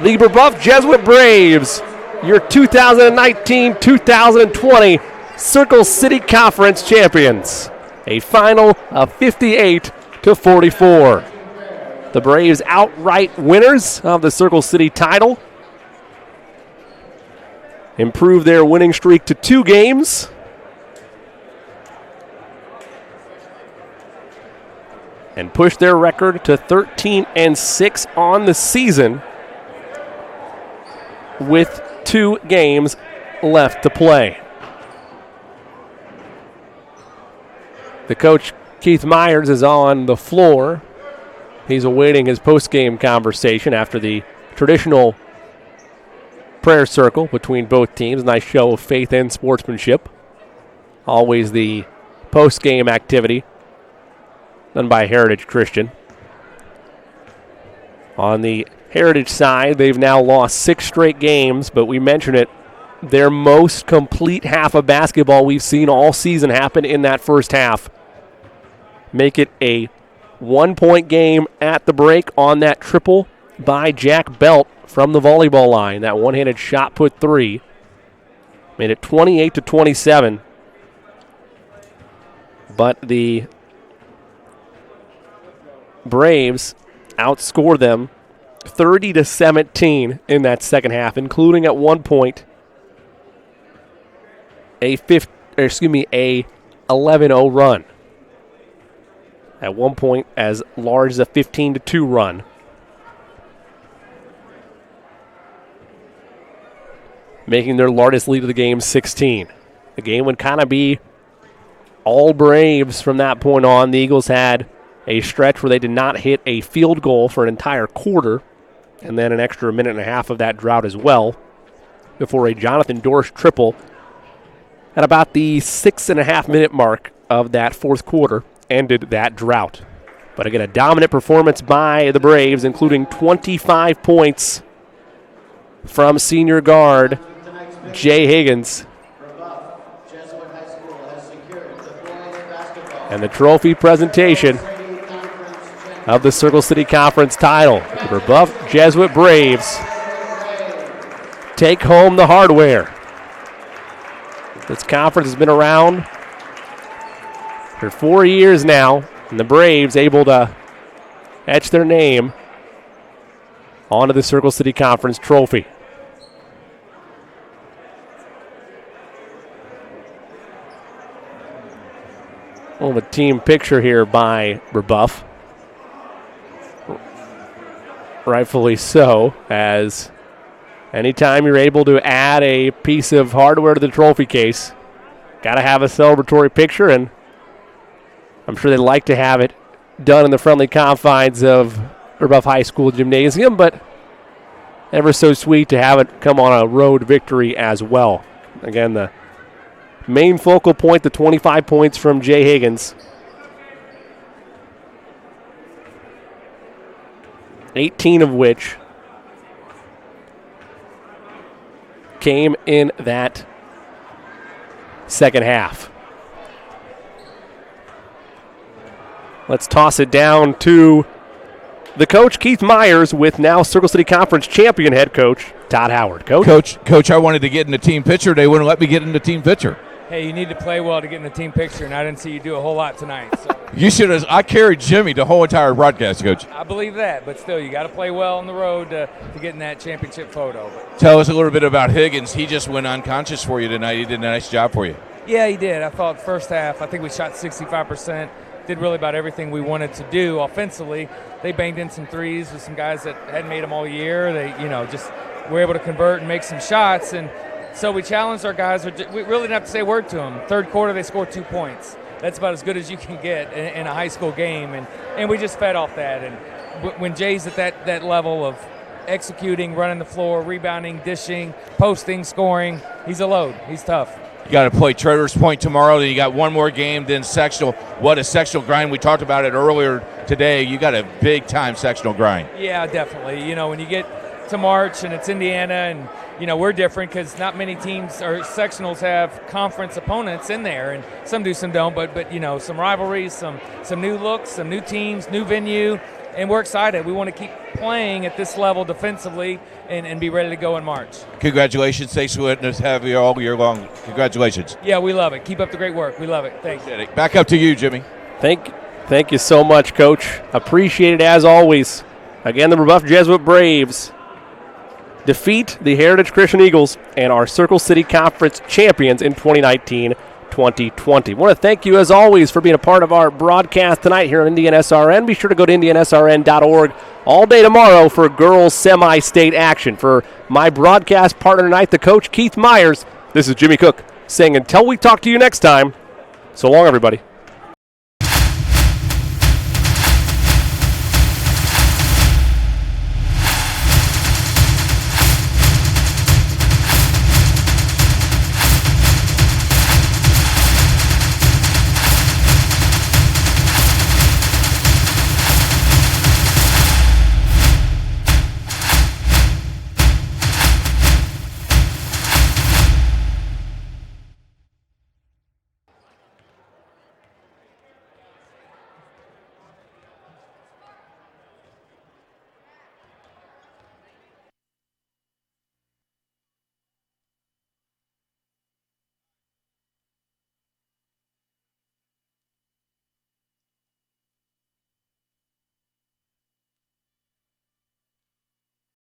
The Brebeuf Jesuit Braves, your 2019-2020 Circle City Conference champions. A final of 58-44. The Braves outright winners of the Circle City title. Improve their winning streak to 2 games. And push their record to 13-6 on the season with 2 games left to play. The coach, Keith Myers, is on the floor. He's awaiting his post-game conversation after the traditional prayer circle between both teams. Nice show of faith and sportsmanship. Always the post-game activity done by Heritage Christian. On the Heritage side, they've now lost 6 straight games, but we mentioned it, their most complete half of basketball we've seen all season happen in that first half. Make it a 1-point game at the break on that triple by Jack Belt from the volleyball line. That one-handed shot put 3. Made it 28-27. But the Braves outscored them 30-17 in that second half, including at one point a 11-0 run. At one point as large as a 15-2 run. Making their largest lead of the game 16. The game would kind of be all Braves from that point on. The Eagles had a stretch where they did not hit a field goal for an entire quarter, and then an extra minute and a half of that drought as well, before a Jonathan Dorsch triple at about the 6.5-minute mark of that fourth quarter ended that drought. But again, a dominant performance by the Braves, including 25 points from senior guard Jay Higgins. And the trophy presentation of the Circle City Conference title. The Brebeuf Jesuit Braves take home the hardware. This conference has been around for 4 years now, and the Braves able to etch their name onto the Circle City Conference trophy. Well, the team picture here by Brebeuf. Rightfully so, as anytime you're able to add a piece of hardware to the trophy case, got to have a celebratory picture, and I'm sure they'd like to have it done in the friendly confines of Brebeuf High School Gymnasium, but ever so sweet to have it come on a road victory as well. Again, the main focal point, the 25 points from Jay Higgins. 18 of which came in that second half. Let's toss it down to the coach, Keith Myers, with now Circle City Conference champion head coach Todd Howard. Coach, I wanted to get in the team picture. They wouldn't let me get in the team picture. hey, you need to play well to get in the team picture, and I didn't see you do a whole lot tonight. So You should have. I carried Jimmy the whole entire broadcast, Coach. I believe that, but still, you got to play well on the road to get in that championship photo. Tell us a little bit about Higgins. He just went unconscious for you tonight. He did a nice job for you. Yeah, he did. I thought first half, I think we shot 65%. Did really about everything we wanted to do offensively. They banged in some threes with some guys that hadn't made them all year. They, just were able to convert and make some shots. And so we challenged our guys. We really didn't have to say a word to them. Third quarter, they scored 2 points. That's about as good as you can get in a high school game. And we just fed off that. And when Jay's at that level of executing, running the floor, rebounding, dishing, posting, scoring, he's a load. He's tough. You got to play Traders Point tomorrow. Then you got one more game, then sectional. What a sectional grind. We talked about it earlier today. You got a big-time sectional grind. Yeah, definitely. When you get to March and it's Indiana and, we're different because not many teams or sectionals have conference opponents in there. And some do, some don't. But some rivalries, some new looks, some new teams, new venue. And we're excited. We want to keep playing at this level defensively and be ready to go in March. Congratulations. Thanks for letting us have you all year long. Congratulations. Yeah, we love it. Keep up the great work. We love it. Thanks. Back up to you, Jimmy. Thank you so much, Coach. Appreciate it as always. Again, the Brebeuf Jesuit Braves defeat the Heritage Christian Eagles and our Circle City Conference champions in 2019-2020. I want to thank you, as always, for being a part of our broadcast tonight here on Indiana SRN. Be sure to go to indianasrn.org all day tomorrow for girls semi-state action. For my broadcast partner tonight, the coach, Keith Myers, this is Jimmy Cook, saying until we talk to you next time, so long, everybody.